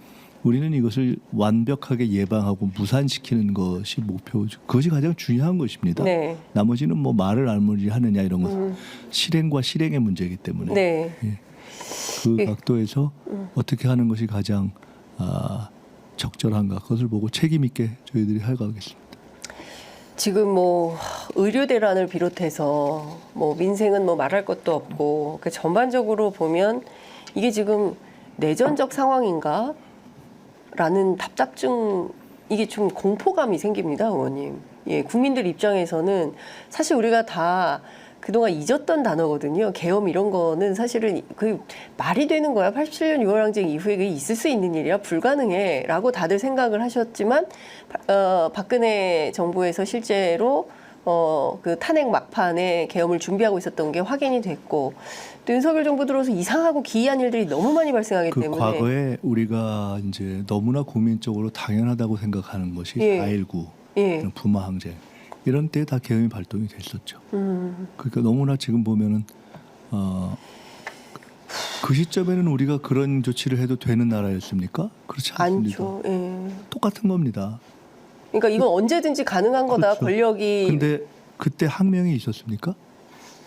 Speaker 2: 우리는 이것을 완벽하게 예방하고 무산시키는 것이 목표죠. 그것이 가장 중요한 것입니다.
Speaker 1: 네.
Speaker 2: 나머지는 뭐 말을 알무리 하느냐 이런 것은 실행과 실행의 문제이기 때문에
Speaker 1: 네.
Speaker 2: 예. 그 각도에서 어떻게 하는 것이 가장 적절한가 그것을 보고 책임 있게 저희들이 해가겠습니다.
Speaker 1: 지금 뭐 의료 대란을 비롯해서 뭐 민생은 뭐 말할 것도 없고 그 전반적으로 보면 이게 지금 내전적 상황인가? 라는 답답증, 이게 좀 공포감이 생깁니다, 의원님. 예, 국민들 입장에서는 사실 우리가 다 그동안 잊었던 단어거든요. 계엄 이런 거는 사실은 그 말이 되는 거야. 87년 6월 항쟁 이후에 그게 있을 수 있는 일이야. 불가능해라고 다들 생각을 하셨지만 박근혜 정부에서 실제로 그 탄핵 막판에 계엄을 준비하고 있었던 게 확인이 됐고 또 윤석열 정부 들어서 이상하고 기이한 일들이 너무 많이 발생하기
Speaker 2: 그
Speaker 1: 때문에
Speaker 2: 과거에 우리가 이제 너무나 국민적으로 당연하다고 생각하는 것이
Speaker 1: 예.
Speaker 2: 4.19
Speaker 1: 예.
Speaker 2: 부마 항쟁 이런 때 다 계엄이 발동이 됐었죠. 그러니까 너무나 지금 보면은 그 시점에는 우리가 그런 조치를 해도 되는 나라였습니까? 그렇지 않습니다.
Speaker 1: 않죠. 예.
Speaker 2: 똑같은 겁니다.
Speaker 1: 그러니까 이건 언제든지 가능한 거다.
Speaker 2: 그렇죠.
Speaker 1: 권력이
Speaker 2: 근데 그때 항명이 있었습니까?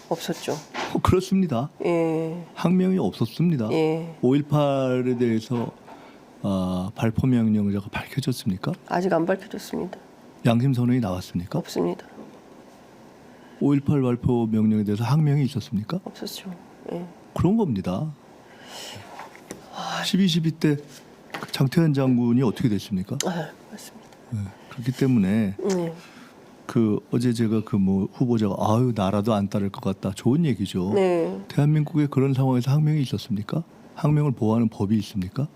Speaker 1: 없었죠.
Speaker 2: 그렇습니다.
Speaker 1: 예.
Speaker 2: 항명이 없었습니다.
Speaker 1: 예.
Speaker 2: 5.18에 대해서 발포 명령자가 밝혀졌습니까?
Speaker 1: 아직 안 밝혀졌습니다.
Speaker 2: 양심 선언이 나왔습니까?
Speaker 1: 없습니다.
Speaker 2: 5.18 발포 명령에 대해서 항명이 있었습니까?
Speaker 1: 없었죠. 예.
Speaker 2: 그런 겁니다. 12.12 때 장태환 장군이 어떻게 됐습니까?
Speaker 1: 맞습니다.
Speaker 2: 네, 그렇기 때문에
Speaker 1: 네.
Speaker 2: 그 어제 제가 그 뭐 후보자가 아유 나라도 안 따를 것 같다 좋은 얘기죠.
Speaker 1: 네.
Speaker 2: 대한민국에 그런 상황에서 항명이 있었습니까? 항명을 보호하는 법이 있습니까?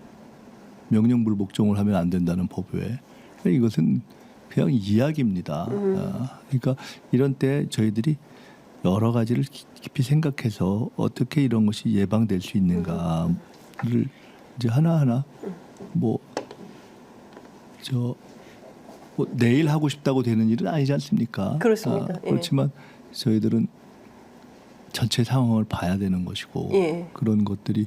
Speaker 2: 명령 불복종을 하면 안 된다는 법 외에 이것은 그냥 이야기입니다. 그러니까 이런 때 저희들이 여러 가지를 깊이 생각해서 어떻게 이런 것이 예방될 수 있는가를 이제 하나하나 뭐 내일 하고 싶다고 되는 일은 아니지 않습니까?
Speaker 1: 그렇습니다. 예.
Speaker 2: 그렇지만 저희들은 전체 상황을 봐야 되는 것이고
Speaker 1: 예.
Speaker 2: 그런 것들이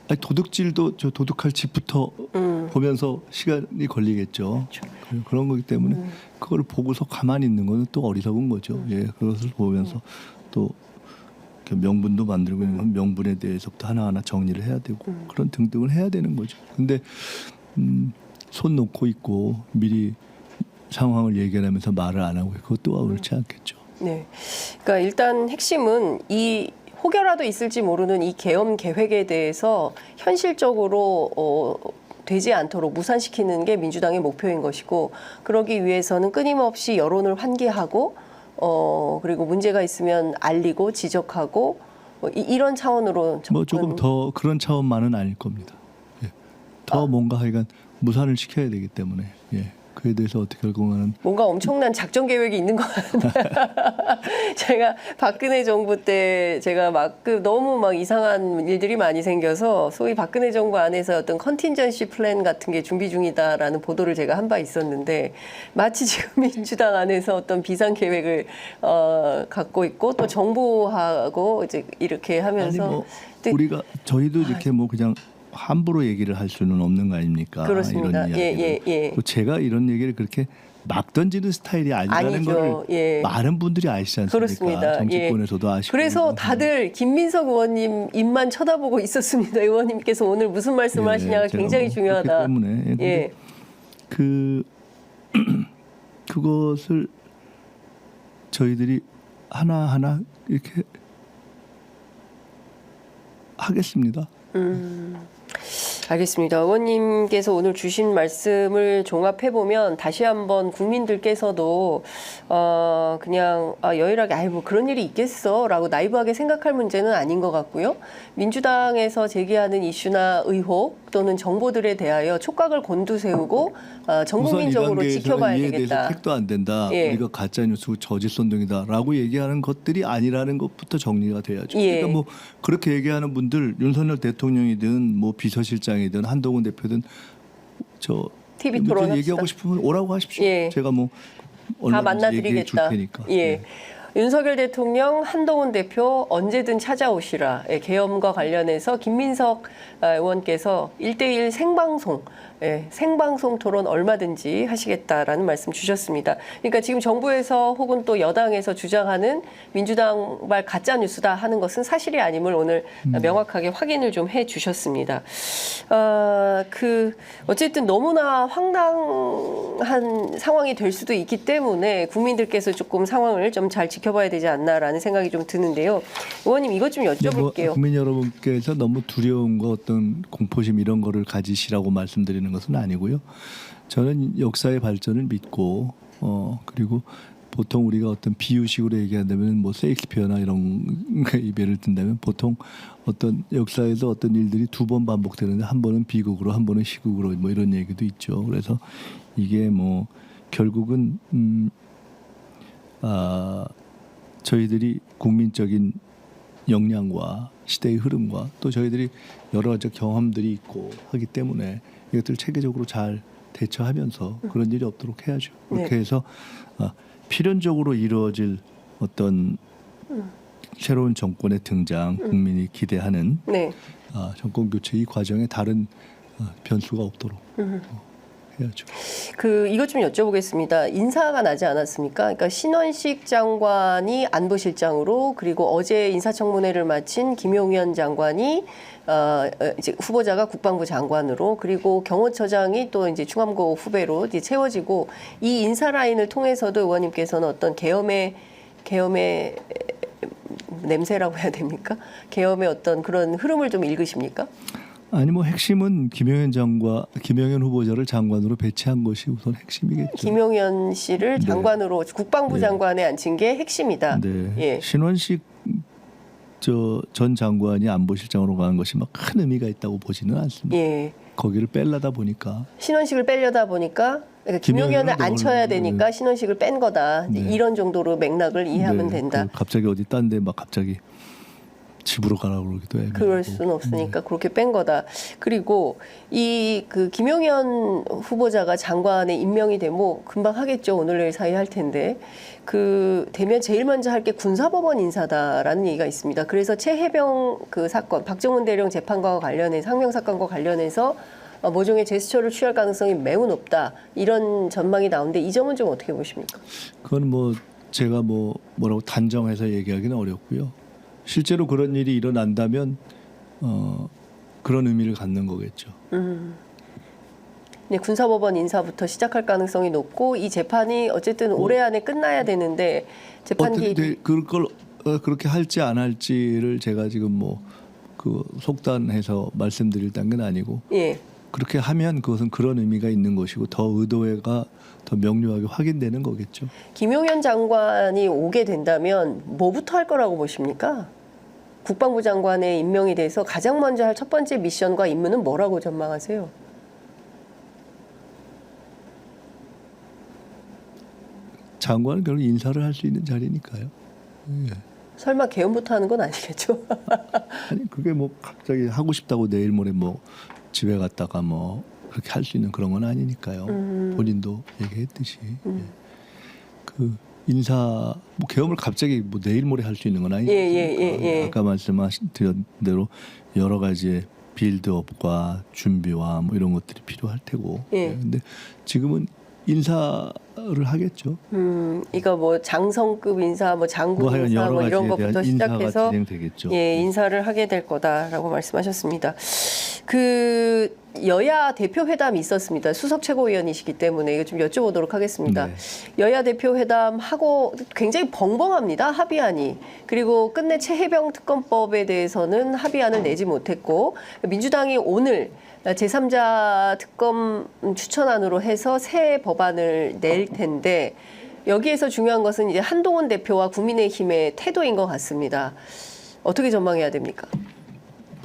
Speaker 2: 아니, 도둑질도 저 도둑할 집부터 보면서 시간이 걸리겠죠.
Speaker 1: 그렇죠.
Speaker 2: 그런 거기 때문에 그걸 보고서 가만히 있는 거는 또 어리석은 거죠. 예, 그것을 보면서 또 이렇게 명분도 만들고 있는 건 명분에 대해서부터 하나하나 정리를 해야 되고 그런 등등을 해야 되는 거죠. 근데 손 놓고 있고 미리 상황을 얘기하면서 말을 안 하고 그것도 옳지 않겠죠.
Speaker 1: 네. 그러니까 일단 핵심은 이 혹여라도 있을지 모르는 이 계엄 계획에 대해서 현실적으로 되지 않도록 무산시키는 게 민주당의 목표인 것이고 그러기 위해서는 끊임없이 여론을 환기하고 그리고 문제가 있으면 알리고 지적하고 이런 차원으로
Speaker 2: 뭐 조금 더 그런 차원만은 아닐 겁니다. 예. 더 뭔가 하여간 무산을 시켜야 되기 때문에 그에 대해서 어떻게 할 거는
Speaker 1: 뭔가 엄청난 작전 계획이 있는 것 같아요. 제가 박근혜 정부 때 제가 너무 막 이상한 일들이 많이 생겨서 소위 박근혜 정부 안에서 어떤 컨틴전시 플랜 같은 게 준비 중이다라는 보도를 제가 한 바 있었는데 마치 지금 민주당 안에서 어떤 비상 계획을 갖고 있고 또 정부하고 이제 이렇게 하면서
Speaker 2: 아니 뭐 저희도 이렇게 뭐 그냥 함부로 얘기를 할 수는 없는 거 아닙니까?
Speaker 1: 그렇습니다.
Speaker 2: 이런 이야기를. 또 제가 이런 얘기를 그렇게 막 던지는 스타일이 아니라는 걸 많은 분들이 아시지 않습니까?
Speaker 1: 그렇습니다.
Speaker 2: 정치권에서도 아시고.
Speaker 1: 그래서 다들 김민석 의원님 입만 쳐다보고 있었습니다. 의원님께서 오늘 무슨 말씀을 하시냐가 굉장히 중요하다.
Speaker 2: 그렇기 때문에 그것을 저희들이 하나하나 이렇게 하겠습니다.
Speaker 1: 알겠습니다. 의원님께서 오늘 주신 말씀을 종합해 보면 다시 한번 국민들께서도 그냥 여일하게 뭐 그런 일이 있겠어라고 나이브하게 생각할 문제는 아닌 것 같고요. 민주당에서 제기하는 이슈나 의혹 또는 정보들에 대하여 촉각을 곤두세우고 전 국민적으로 지켜봐야 되겠다.
Speaker 2: 택도 안 된다. 우리가 가짜 뉴스 저질 선동이다라고 얘기하는 것들이 아니라는 것부터 정리가 돼야죠. 그러니까 뭐 그렇게 얘기하는 분들 윤석열 대통령이든 뭐 비서실장이든 한동훈 대표든
Speaker 1: TV 토론
Speaker 2: 얘기하고 싶으면 오라고 하십시오. 제가 뭐
Speaker 1: 다 만나드리겠다.
Speaker 2: 테니까.
Speaker 1: 윤석열 대통령, 한동훈 대표 언제든 찾아오시라. 계엄과 관련해서 김민석 의원께서 1대1 생방송 토론 얼마든지 하시겠다라는 말씀 주셨습니다. 그러니까 지금 정부에서 혹은 또 여당에서 주장하는 민주당발 가짜 뉴스다 하는 것은 사실이 아님을 오늘 명확하게 확인을 좀 해주셨습니다. 어쨌든 너무나 황당한 상황이 될 수도 있기 때문에 국민들께서 조금 상황을 좀 잘 지켜봐야 되지 않나라는 생각이 좀 드는데요. 의원님 이것 좀 여쭤볼게요.
Speaker 2: 뭐 국민 여러분께서 너무 두려움과 어떤 공포심 이런 거를 가지시라고 말씀드리는 것은 아니고요. 저는 역사의 발전을 믿고 그리고 보통 우리가 어떤 비유식으로 얘기한다면 뭐 세익스피어나 이런 예를 든다면 보통 어떤 역사에서 어떤 일들이 두 번 반복되는데 한 번은 비극으로 한 번은 희극으로 뭐 이런 얘기도 있죠. 그래서 이게 뭐 결국은 저희들이 국민적인 역량과 시대의 흐름과 또 저희들이 여러 가지 경험들이 있고 하기 때문에 이것들 체계적으로 잘 대처하면서 그런 일이 없도록 해야죠. 그렇게 해서 필연적으로 이루어질 어떤 새로운 정권의 등장, 국민이 기대하는 정권 교체 이 과정에 다른 변수가 없도록 해야죠.
Speaker 1: 이것 좀 여쭤보겠습니다. 인사가 나지 않았습니까? 그러니까 신원식 장관이 안보실장으로 그리고 어제 인사청문회를 마친 김용현 장관이 이제 후보자가 국방부 장관으로 그리고 경호처장이 또 이제 충암고 후배로 이제 채워지고 이 인사 라인을 통해서도 의원님께서는 어떤 계엄의 냄새라고 해야 됩니까? 계엄의 어떤 그런 흐름을 좀 읽으십니까?
Speaker 2: 아니 뭐 핵심은 김용현 후보자를 장관으로 배치한 것이 우선 핵심이겠죠.
Speaker 1: 김용현 씨를 장관으로 국방부 장관에 앉힌 게 핵심이다.
Speaker 2: 신원식 전 장관이 안보실장으로 가는 것이 막 큰 의미가 있다고 보지는 않습니다. 거기를 빼려다 보니까
Speaker 1: 신원식을 빼려다 보니까 그러니까 김용현을 앉혀야 되니까 신원식을 뺀 거다. 이런 정도로 맥락을 이해하면 된다.
Speaker 2: 갑자기 어디 딴 데 막 갑자기 집으로 가라고 그러기도 해요.
Speaker 1: 그럴 수는 없으니까 그렇게 뺀 거다. 그리고 김용현 후보자가 장관에 임명이 되면 금방 하겠죠. 오늘 내일 사이 할 텐데 되면 제일 먼저 할 게 군사법원 인사다라는 얘기가 있습니다. 그래서 최혜병 사건, 박정훈 대령 재판과 관련해서 항명 사건과 관련해서 모종의 제스처를 취할 가능성이 매우 높다. 이런 전망이 나오는데 이 점은 좀 어떻게 보십니까?
Speaker 2: 그건 뭐 제가 뭐라고 단정해서 얘기하기는 어렵고요. 실제로 그런 일이 일어난다면 그런 의미를 갖는 거겠죠.
Speaker 1: 군사법원 인사부터 시작할 가능성이 높고 이 재판이 어쨌든 올해 안에 끝나야 되는데 재판기
Speaker 2: 그걸 그렇게 할지 안 할지를 제가 지금 속단해서 말씀드릴 단계는 아니고 그렇게 하면 그것은 그런 의미가 있는 것이고 더 의도가 더 명료하게 확인되는 거겠죠.
Speaker 1: 김용현 장관이 오게 된다면 뭐부터 할 거라고 보십니까? 국방부 장관의 임명이 돼서 가장 먼저 할 첫 번째 미션과 임무는 뭐라고 전망하세요?
Speaker 2: 장관은 결국 인사를 할 수 있는 자리니까요. 예.
Speaker 1: 설마 개헌부터 하는 건 아니겠죠?
Speaker 2: 아니 그게 뭐 갑자기 하고 싶다고 내일 모레 뭐 집에 갔다가 뭐 그렇게 할 수 있는 그런 건 아니니까요. 본인도 얘기했듯이 예. 그 인사 뭐 계엄을 갑자기 뭐 내일 모레 할 수 있는 건 아니니까
Speaker 1: 예.
Speaker 2: 아까 말씀하신 대로 여러 가지의 빌드업과 준비와 뭐 이런 것들이 필요할 테고.
Speaker 1: 예.
Speaker 2: 근데 지금은 인사를 하겠죠.
Speaker 1: 이거 뭐 장성급 인사, 뭐 장군
Speaker 2: 뭐 하여간
Speaker 1: 인사,
Speaker 2: 여러
Speaker 1: 뭐 이런
Speaker 2: 가지에 대한
Speaker 1: 것부터
Speaker 2: 인사가
Speaker 1: 시작해서
Speaker 2: 진행되겠죠.
Speaker 1: 예, 인사를 하게 될 거다라고 말씀하셨습니다. 그 여야 대표 회담이 있었습니다. 수석 최고위원이시기 때문에 이거 좀 여쭤보도록 하겠습니다.
Speaker 2: 네.
Speaker 1: 여야 대표 회담 하고 굉장히 벙벙합니다. 합의안이. 그리고 끝내 최혜병 특검법에 대해서는 합의안을 내지 못했고 민주당이 오늘 제3자 특검 추천안으로 해서 새 법안을 낼 텐데 여기에서 중요한 것은 이제 한동훈 대표와 국민의힘의 태도인 것 같습니다. 어떻게 전망해야 됩니까?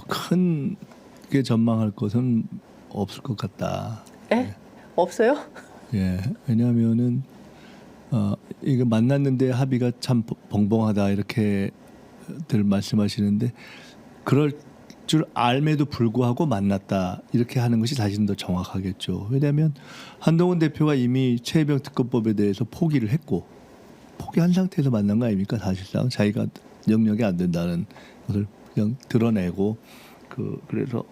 Speaker 2: 크게 전망할 것은 없을 것 같다.
Speaker 1: 에? 없어요?
Speaker 2: 예, 왜냐하면은 이거 만났는데 합의가 참 벙벙하다 이렇게들 말씀하시는데 그럴 줄 알매도 불구하고 만났다 이렇게 하는 것이 사실은 더 정확하겠죠. 왜냐하면 한동훈 대표가 이미 최혜병 특검법에 대해서 포기를 했고 포기한 상태에서 만난 거 아닙니까? 사실상 자기가 영역이 안 된다는 것을 그냥 드러내고 그래서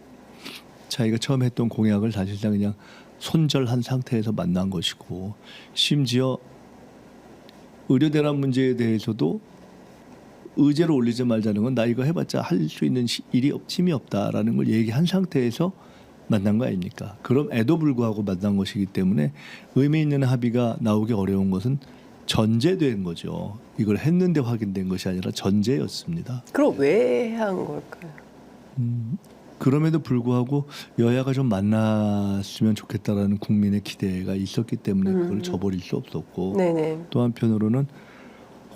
Speaker 2: 자기가 처음 했던 공약을 사실상 그냥 손절한 상태에서 만난 것이고 심지어 의료대란 문제에 대해서도 의제를 올리지 말자는 건 나 이거 해봤자 할 수 있는 힘이 없다라는 걸 얘기한 상태에서 만난 거 아닙니까? 그럼에도 불구하고 만난 것이기 때문에 의미 있는 합의가 나오기 어려운 것은 전제된 거죠. 이걸 했는데 확인된 것이 아니라 전제였습니다.
Speaker 1: 그럼 왜 한 걸까요?
Speaker 2: 그럼에도 불구하고 여야가 좀 만났으면 좋겠다라는 국민의 기대가 있었기 때문에 그걸 저버릴 수 없었고
Speaker 1: 네네.
Speaker 2: 또 한편으로는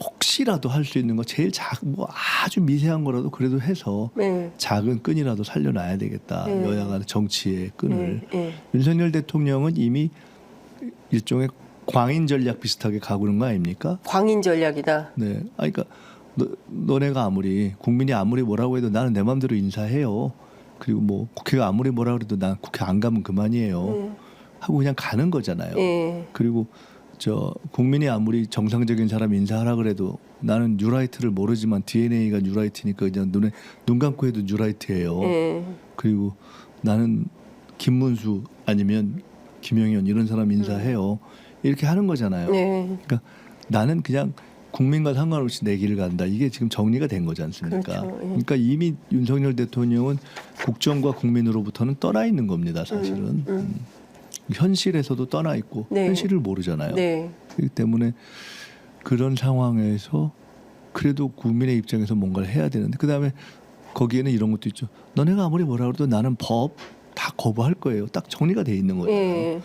Speaker 2: 혹시라도 할 수 있는 거 제일 뭐 아주 미세한 거라도 그래도 해서
Speaker 1: 네.
Speaker 2: 작은 끈이라도 살려놔야 되겠다.
Speaker 1: 네.
Speaker 2: 여야가 정치의 끈을.
Speaker 1: 네.
Speaker 2: 윤석열 대통령은 이미 일종의 광인 전략 비슷하게 가고 있는 거 아닙니까?
Speaker 1: 광인 전략이다.
Speaker 2: 네. 그러니까 너네가 아무리 국민이 아무리 뭐라고 해도 나는 내 마음대로 인사해요. 그리고 뭐 국회가 아무리 뭐라 그래도 난 국회 안 가면 그만이에요. 하고 그냥 가는 거잖아요. 그리고 국민이 아무리 정상적인 사람 인사하라 그래도 나는 뉴라이트를 모르지만 DNA가 뉴라이트니까 그냥 눈 감고 해도 뉴라이트예요. 그리고 나는 김문수 아니면 김영현 이런 사람 인사해요. 이렇게 하는 거잖아요. 그러니까 나는 그냥 국민과 상관없이 내 길을 간다. 이게 지금 정리가 된 거지 않습니까?
Speaker 1: 그렇죠.
Speaker 2: 그러니까 이미 윤석열 대통령은 국정과 국민으로부터는 떠나 있는 겁니다. 사실은. 현실에서도 떠나 있고
Speaker 1: 네.
Speaker 2: 현실을 모르잖아요.
Speaker 1: 네.
Speaker 2: 그렇기 때문에 그런 상황에서 그래도 국민의 입장에서 뭔가를 해야 되는데 그다음에 거기에는 이런 것도 있죠. 너네가 아무리 뭐라 그래도 나는 법 다 거부할 거예요. 딱 정리가 돼 있는 거예요.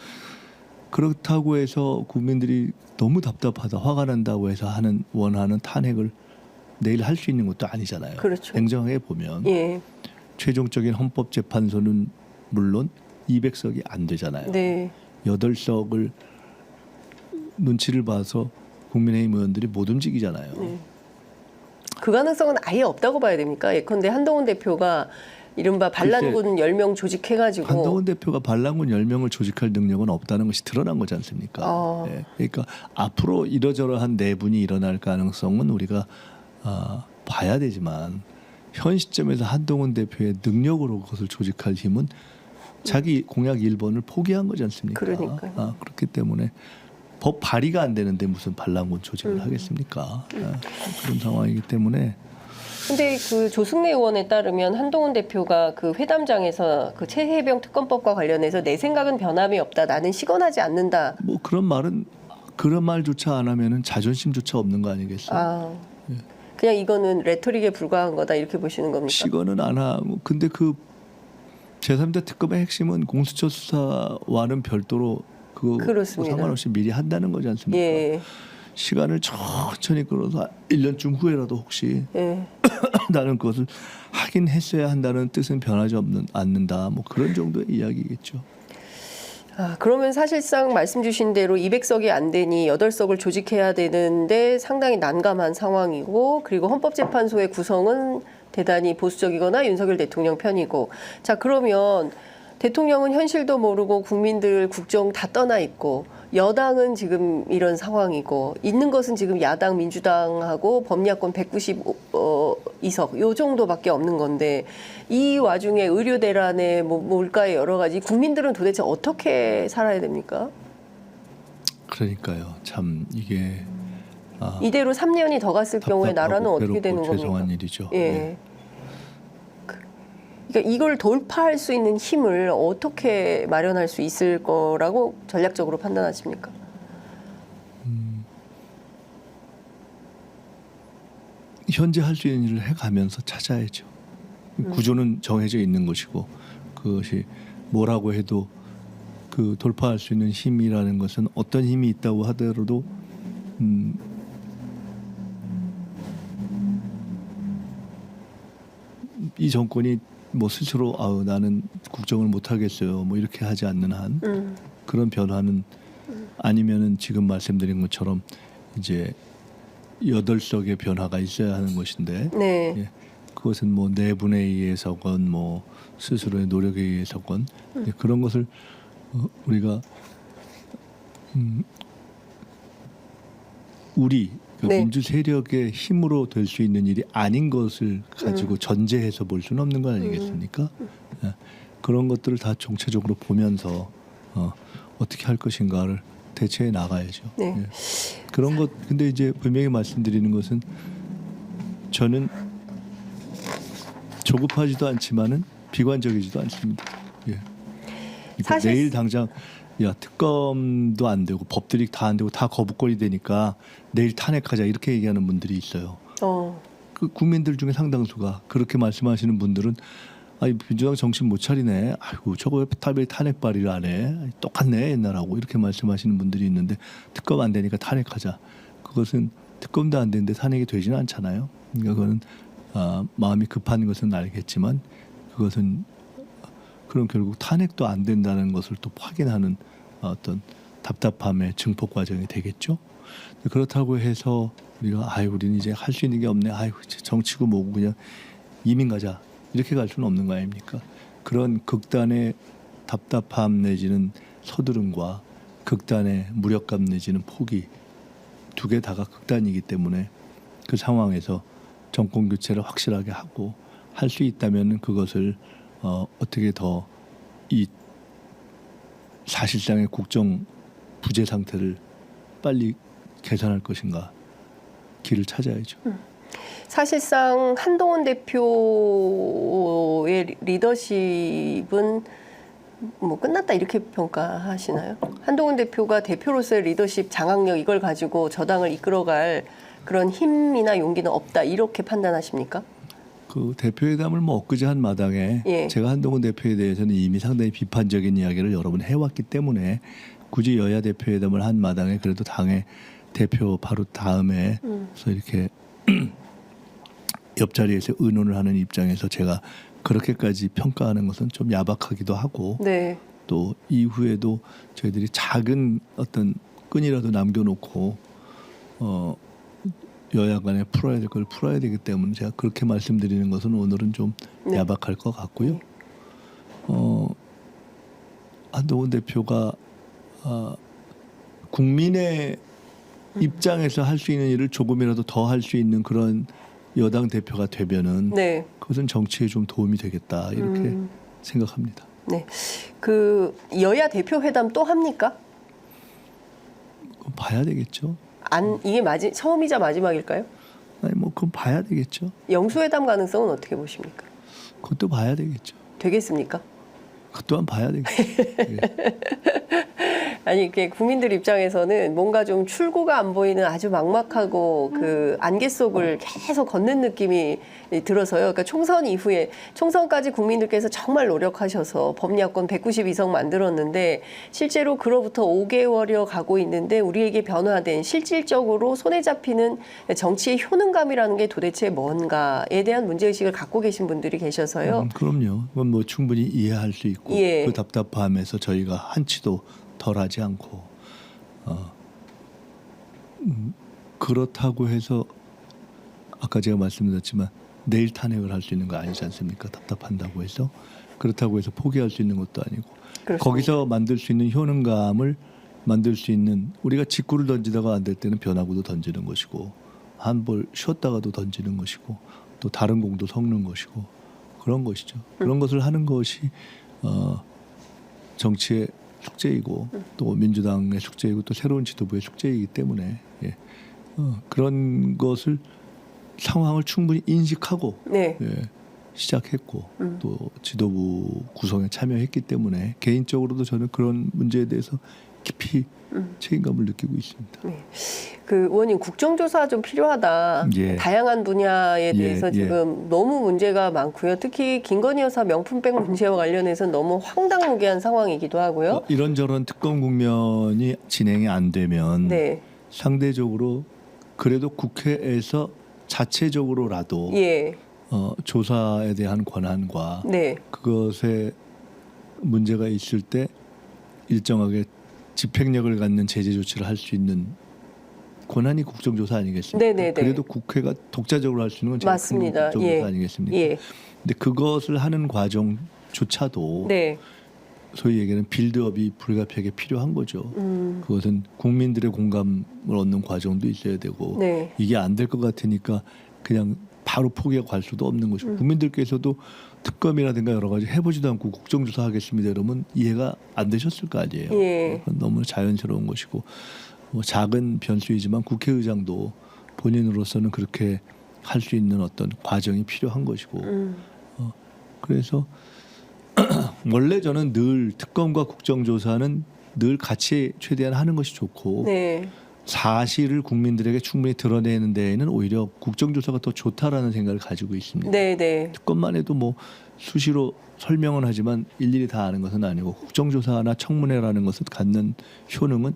Speaker 2: 그렇다고 해서 국민들이 너무 답답하다 화가 난다고 해서 원하는 탄핵을 내일 할 수 있는 것도 아니잖아요.
Speaker 1: 그렇죠.
Speaker 2: 냉정하게 보면 최종적인 헌법재판소는 물론 200석이 안 되잖아요.
Speaker 1: 네.
Speaker 2: 8석을 눈치를 봐서 국민의힘 의원들이 못 움직이잖아요.
Speaker 1: 그 가능성은 아예 없다고 봐야 됩니까? 예컨대 한동훈 대표가 이른바 반란군 10명 조직해가지고
Speaker 2: 한동훈 대표가 반란군 10명을 조직할 능력은 없다는 것이 드러난 거지 않습니까? 네. 그러니까 앞으로 이러저러한 내분이 일어날 가능성은 우리가 봐야 되지만 현 시점에서 한동훈 대표의 능력으로 그것을 조직할 힘은 자기 공약 1번을 포기한 거지 않습니까?
Speaker 1: 그러니까요.
Speaker 2: 그렇기 때문에 법 발의가 안 되는데 무슨 반란군 조직을 하겠습니까? 그런 상황이기 때문에
Speaker 1: 근데 그 조승래 의원에 따르면 한동훈 대표가 그 회담장에서 그 최혜병 특검법과 관련해서 내 생각은 변함이 없다. 나는 식언하지 않는다.
Speaker 2: 뭐 그런 말조차 안 하면은 자존심조차 없는 거 아니겠어요?
Speaker 1: 그냥 이거는 레토릭에 불과한 거다 이렇게 보시는 겁니까?
Speaker 2: 식언은 안 하고 근데 제3대 특검의 핵심은 공수처 수사와는 별도로 그거
Speaker 1: 그렇습니다.
Speaker 2: 상관없이 미리 한다는 거지 않습니까?
Speaker 1: 예.
Speaker 2: 시간을 천천히 끌어서 1년쯤 후에라도 혹시
Speaker 1: 예.
Speaker 2: 나는 그것을 하긴 했어야 한다는 뜻은 변하지 않는다. 뭐 그런 정도의 이야기겠죠.
Speaker 1: 그러면 사실상 말씀 주신 대로 200석이 안 되니 8석을 조직해야 되는데 상당히 난감한 상황이고, 그리고 헌법재판소의 구성은 대단히 보수적이거나 윤석열 대통령 편이고. 자, 그러면 대통령은 현실도 모르고 국민들 국정 다 떠나 있고, 여당은 지금 이런 상황이고, 있는 것은 지금 야당 민주당하고 범야권 192석 요 정도밖에 없는 건데, 이 와중에 의료 대란에 뭐 물가에 여러 가지, 국민들은 도대체 어떻게 살아야 됩니까?
Speaker 2: 그러니까요. 참 이게
Speaker 1: 이대로 3년이 더 갔을 경우에 나라는 어떻게 되는 겁니까?
Speaker 2: 죄송한 일이죠.
Speaker 1: 예.
Speaker 2: 네.
Speaker 1: 그러니까 이걸 돌파할 수 있는 힘을 어떻게 마련할 수 있을 거라고 전략적으로 판단하십니까?
Speaker 2: 현재 할 수 있는 일을 해가면서 찾아야죠. 구조는 정해져 있는 것이고, 그것이 뭐라고 해도 그 돌파할 수 있는 힘이라는 것은 어떤 힘이 있다고 하더라도 이 정권이 뭐 스스로 나는 국정을 못 하겠어요 뭐 이렇게 하지 않는 한 그런 변화는 아니면은 지금 말씀드린 것처럼 이제 8석의 변화가 있어야 하는 것인데,
Speaker 1: 네.
Speaker 2: 예, 그것은 뭐 내분에 의해서건 뭐 스스로의 노력에 의해서건 예, 그런 것을 우리가 우리 그
Speaker 1: 네.
Speaker 2: 민주 세력의 힘으로 될 수 있는 일이 아닌 것을 가지고 전제해서 볼 수는 없는 거 아니겠습니까? 예, 그런 것들을 다 총체적으로 보면서 어떻게 할 것인가를 대처해 나가야죠.
Speaker 1: 네.
Speaker 2: 예. 그런 것 근데 이제 분명히 말씀드리는 것은 저는 조급하지도 않지만은 비관적이지도 않습니다. 예. 그러니까
Speaker 1: 사실
Speaker 2: 내일 당장 특검도 안 되고 법들이 다 안 되고 다 거부권이 되니까 내일 탄핵하자 이렇게 얘기하는 분들이 있어요. 그 국민들 중에 상당수가 그렇게 말씀하시는 분들은 민주당 정신 못 차리네. 아이고 저거 왜 탑에 탄핵 발의를 안 해? 똑같네 옛날하고 이렇게 말씀하시는 분들이 있는데 특검 안 되니까 탄핵하자. 그것은 특검도 안 되는데 탄핵이 되지는 않잖아요. 그러니까 그거는 마음이 급한 것은 알겠지만 그것은 그럼 결국 탄핵도 안 된다는 것을 또 확인하는 어떤 답답함의 증폭 과정이 되겠죠. 그렇다고 해서 우리가 우리는 이제 할 수 있는 게 없네. 정치고 뭐고 그냥 이민 가자. 이렇게 갈 수는 없는 거 아닙니까? 그런 극단의 답답함 내지는 서두름과 극단의 무력감 내지는 포기 두 개 다가 극단이기 때문에 그 상황에서 정권 교체를 확실하게 하고 할 수 있다면 그것을 어떻게 더 이 사실상의 국정 부재 상태를 빨리 개선할 것인가 길을 찾아야죠.
Speaker 1: 사실상 한동훈 대표의 리더십은 뭐 끝났다 이렇게 평가하시나요? 한동훈 대표가 대표로서의 리더십 장악력 이걸 가지고 저당을 이끌어갈 그런 힘이나 용기는 없다 이렇게 판단하십니까?
Speaker 2: 그 대표회담을 뭐 엊그제 한 마당에 제가 한동훈 대표에 대해서는 이미 상당히 비판적인 이야기를 여러 번 해왔기 때문에 굳이 여야 대표회담을 한 마당에 그래도 당의 대표 바로 다음에 그래서 이렇게 옆자리에서 의논을 하는 입장에서 제가 그렇게까지 평가하는 것은 좀 야박하기도 하고
Speaker 1: 네.
Speaker 2: 또 이후에도 저희들이 작은 어떤 끈이라도 남겨놓고 여야 간에 풀어야 될 걸 풀어야 되기 때문에 제가 그렇게 말씀드리는 것은 오늘은 좀 야박할 것 같고요. 한동훈 대표가 국민의 입장에서 할 수 있는 일을 조금이라도 더 할 수 있는 그런 여당 대표가 되면은 그것은 정치에 좀 도움이 되겠다 이렇게 생각합니다.
Speaker 1: 네, 그 여야 대표 회담 또 합니까?
Speaker 2: 봐야 되겠죠.
Speaker 1: 이게 처음이자 마지막일까요?
Speaker 2: 아니 뭐 그건 봐야 되겠죠.
Speaker 1: 영수회담 가능성은 어떻게 보십니까?
Speaker 2: 그것도 봐야 되겠죠.
Speaker 1: 되겠습니까?
Speaker 2: 그 또한 봐야 되겠죠. 예.
Speaker 1: 아니 이게 국민들 입장에서는 뭔가 좀 출구가 안 보이는 아주 막막하고 그 안개 속을 계속 걷는 느낌이 들어서요. 그러니까 총선 이후에 총선까지 국민들께서 정말 노력하셔서 법리야권 192석 만들었는데 실제로 그로부터 5개월여 가고 있는데 우리에게 변화된 실질적으로 손에 잡히는 정치의 효능감이라는 게 도대체 뭔가에 대한 문제의식을 갖고 계신 분들이 계셔서요.
Speaker 2: 그럼요. 그건 뭐 충분히 이해할 수 있고
Speaker 1: 예.
Speaker 2: 그 답답함에서 저희가 한치도 덜하지 않고 그렇다고 해서 아까 제가 말씀드렸지만 내일 탄핵을 할 수 있는 거 아니지 않습니까? 답답한다고 해서 그렇다고 해서 포기할 수 있는 것도 아니고
Speaker 1: 그렇습니다.
Speaker 2: 거기서 만들 수 있는 효능감을 만들 수 있는 우리가 직구를 던지다가 안 될 때는 변화구도 던지는 것이고 한 볼 쉬었다가도 던지는 것이고 또 다른 공도 섞는 것이고 그런 것이죠. 그런 것을 하는 것이 정치의 숙제이고 또 민주당의 숙제이고 또 새로운 지도부의 숙제이기 때문에 예. 그런 것을 상황을 충분히 인식하고
Speaker 1: 네.
Speaker 2: 예, 시작했고 또 지도부 구성에 참여했기 때문에 개인적으로도 저는 그런 문제에 대해서 깊이 책임감을 느끼고 있습니다.
Speaker 1: 네. 그 의원님 국정조사 좀 필요하다.
Speaker 2: 예.
Speaker 1: 다양한 분야에 대해서
Speaker 2: 예.
Speaker 1: 지금 너무 문제가 많고요. 특히 김건희 여사 명품백 문제와 관련해서 너무 황당무계한 상황이기도 하고요.
Speaker 2: 이런저런 특검 국면이 진행이 안 되면
Speaker 1: 네.
Speaker 2: 상대적으로 그래도 국회에서 자체적으로라도
Speaker 1: 예.
Speaker 2: 조사에 대한 권한과
Speaker 1: 네.
Speaker 2: 그것에 문제가 있을 때 일정하게 집행력을 갖는 제재 조치를 할 수 있는 권한이 국정조사 아니겠습니까?
Speaker 1: 네네네.
Speaker 2: 그래도 국회가 독자적으로 할 수 있는 건 제일 큰
Speaker 1: 맞습니다.
Speaker 2: 국정조사
Speaker 1: 예.
Speaker 2: 아니겠습니까?
Speaker 1: 예.
Speaker 2: 근데 그것을 하는 과정조차도
Speaker 1: 네.
Speaker 2: 소위 얘기하는 빌드업이 불가피하게 필요한 거죠. 그것은 국민들의 공감을 얻는 과정도 있어야 되고
Speaker 1: 네.
Speaker 2: 이게 안 될 것 같으니까 그냥 바로 포기하고 갈 수도 없는 것이고 국민들께서도 특검이라든가 여러 가지 해보지도 않고 국정조사 하겠습니다 이러면 이해가 안 되셨을 거 아니에요.
Speaker 1: 예.
Speaker 2: 그건 너무 자연스러운 것이고 뭐 작은 변수이지만 국회의장도 본인으로서는 그렇게 할 수 있는 어떤 과정이 필요한 것이고 그래서 원래 저는 늘 특검과 국정조사는 늘 같이 최대한 하는 것이 좋고
Speaker 1: 네.
Speaker 2: 사실을 국민들에게 충분히 드러내는 데에는 오히려 국정조사가 더 좋다라는 생각을 가지고 있습니다.
Speaker 1: 네. 네.
Speaker 2: 특검만 해도 뭐 수시로 설명은 하지만 일일이 다 아는 것은 아니고 국정조사나 청문회라는 것을 갖는 효능은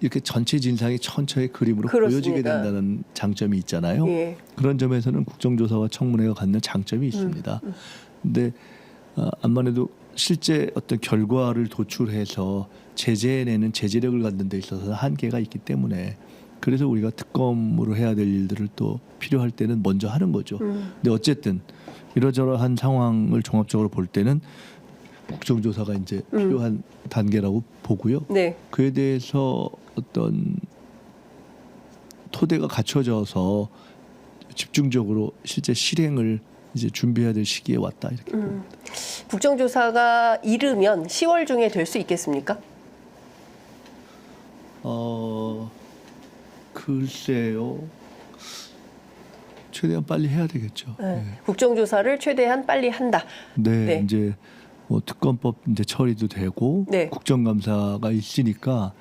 Speaker 2: 이렇게 전체 진상이 천천히 그림으로
Speaker 1: 그렇습니다.
Speaker 2: 보여지게 된다는 장점이 있잖아요.
Speaker 1: 예.
Speaker 2: 그런 점에서는 국정조사와 청문회가 갖는 장점이 있습니다. 근데 암만 해도 실제 어떤 결과를 도출해서 제재내는 제재력을 갖는 데 있어서 한계가 있기 때문에 그래서 우리가 특검으로 해야 될 일들을 또 필요할 때는 먼저 하는 거죠. 근데 어쨌든 이러저러한 상황을 종합적으로 볼 때는 국정조사가 이제 필요한 단계라고 보고요.
Speaker 1: 네.
Speaker 2: 그에 대해서 어떤 토대가 갖춰져서 집중적으로 실제 실행을 이제 준비해야 될 시기에 왔다 이렇게 봅니다.
Speaker 1: 국정조사가 이르면 10월 중에 될 수 있겠습니까?
Speaker 2: 글쎄요. 최대한 빨리 해야 되겠죠.
Speaker 1: 네.
Speaker 2: 네.
Speaker 1: 국정조사를 최대한 빨리 한다.
Speaker 2: 네,
Speaker 1: 네.
Speaker 2: 이제 뭐 특검법 이제 처리도 되고
Speaker 1: 네.
Speaker 2: 국정감사가 있으니까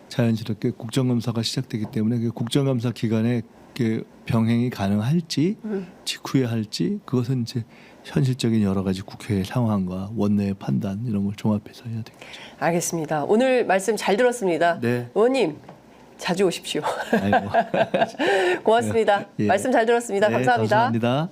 Speaker 2: 자연스럽게 국정감사가 시작되기 때문에 그 국정감사 기간에 그 병행이 가능할지 직후에 할지 그것은 이제 현실적인 여러 가지 국회의 상황과 원내의 판단 이런 걸 종합해서 해야 되겠죠.
Speaker 1: 알겠습니다. 오늘 말씀 잘 들었습니다.
Speaker 2: 네.
Speaker 1: 의원님 자주 오십시오.
Speaker 2: 아이고.
Speaker 1: 고맙습니다.
Speaker 2: 예.
Speaker 1: 말씀 잘 들었습니다.
Speaker 2: 네,
Speaker 1: 감사합니다.
Speaker 2: 감사합니다.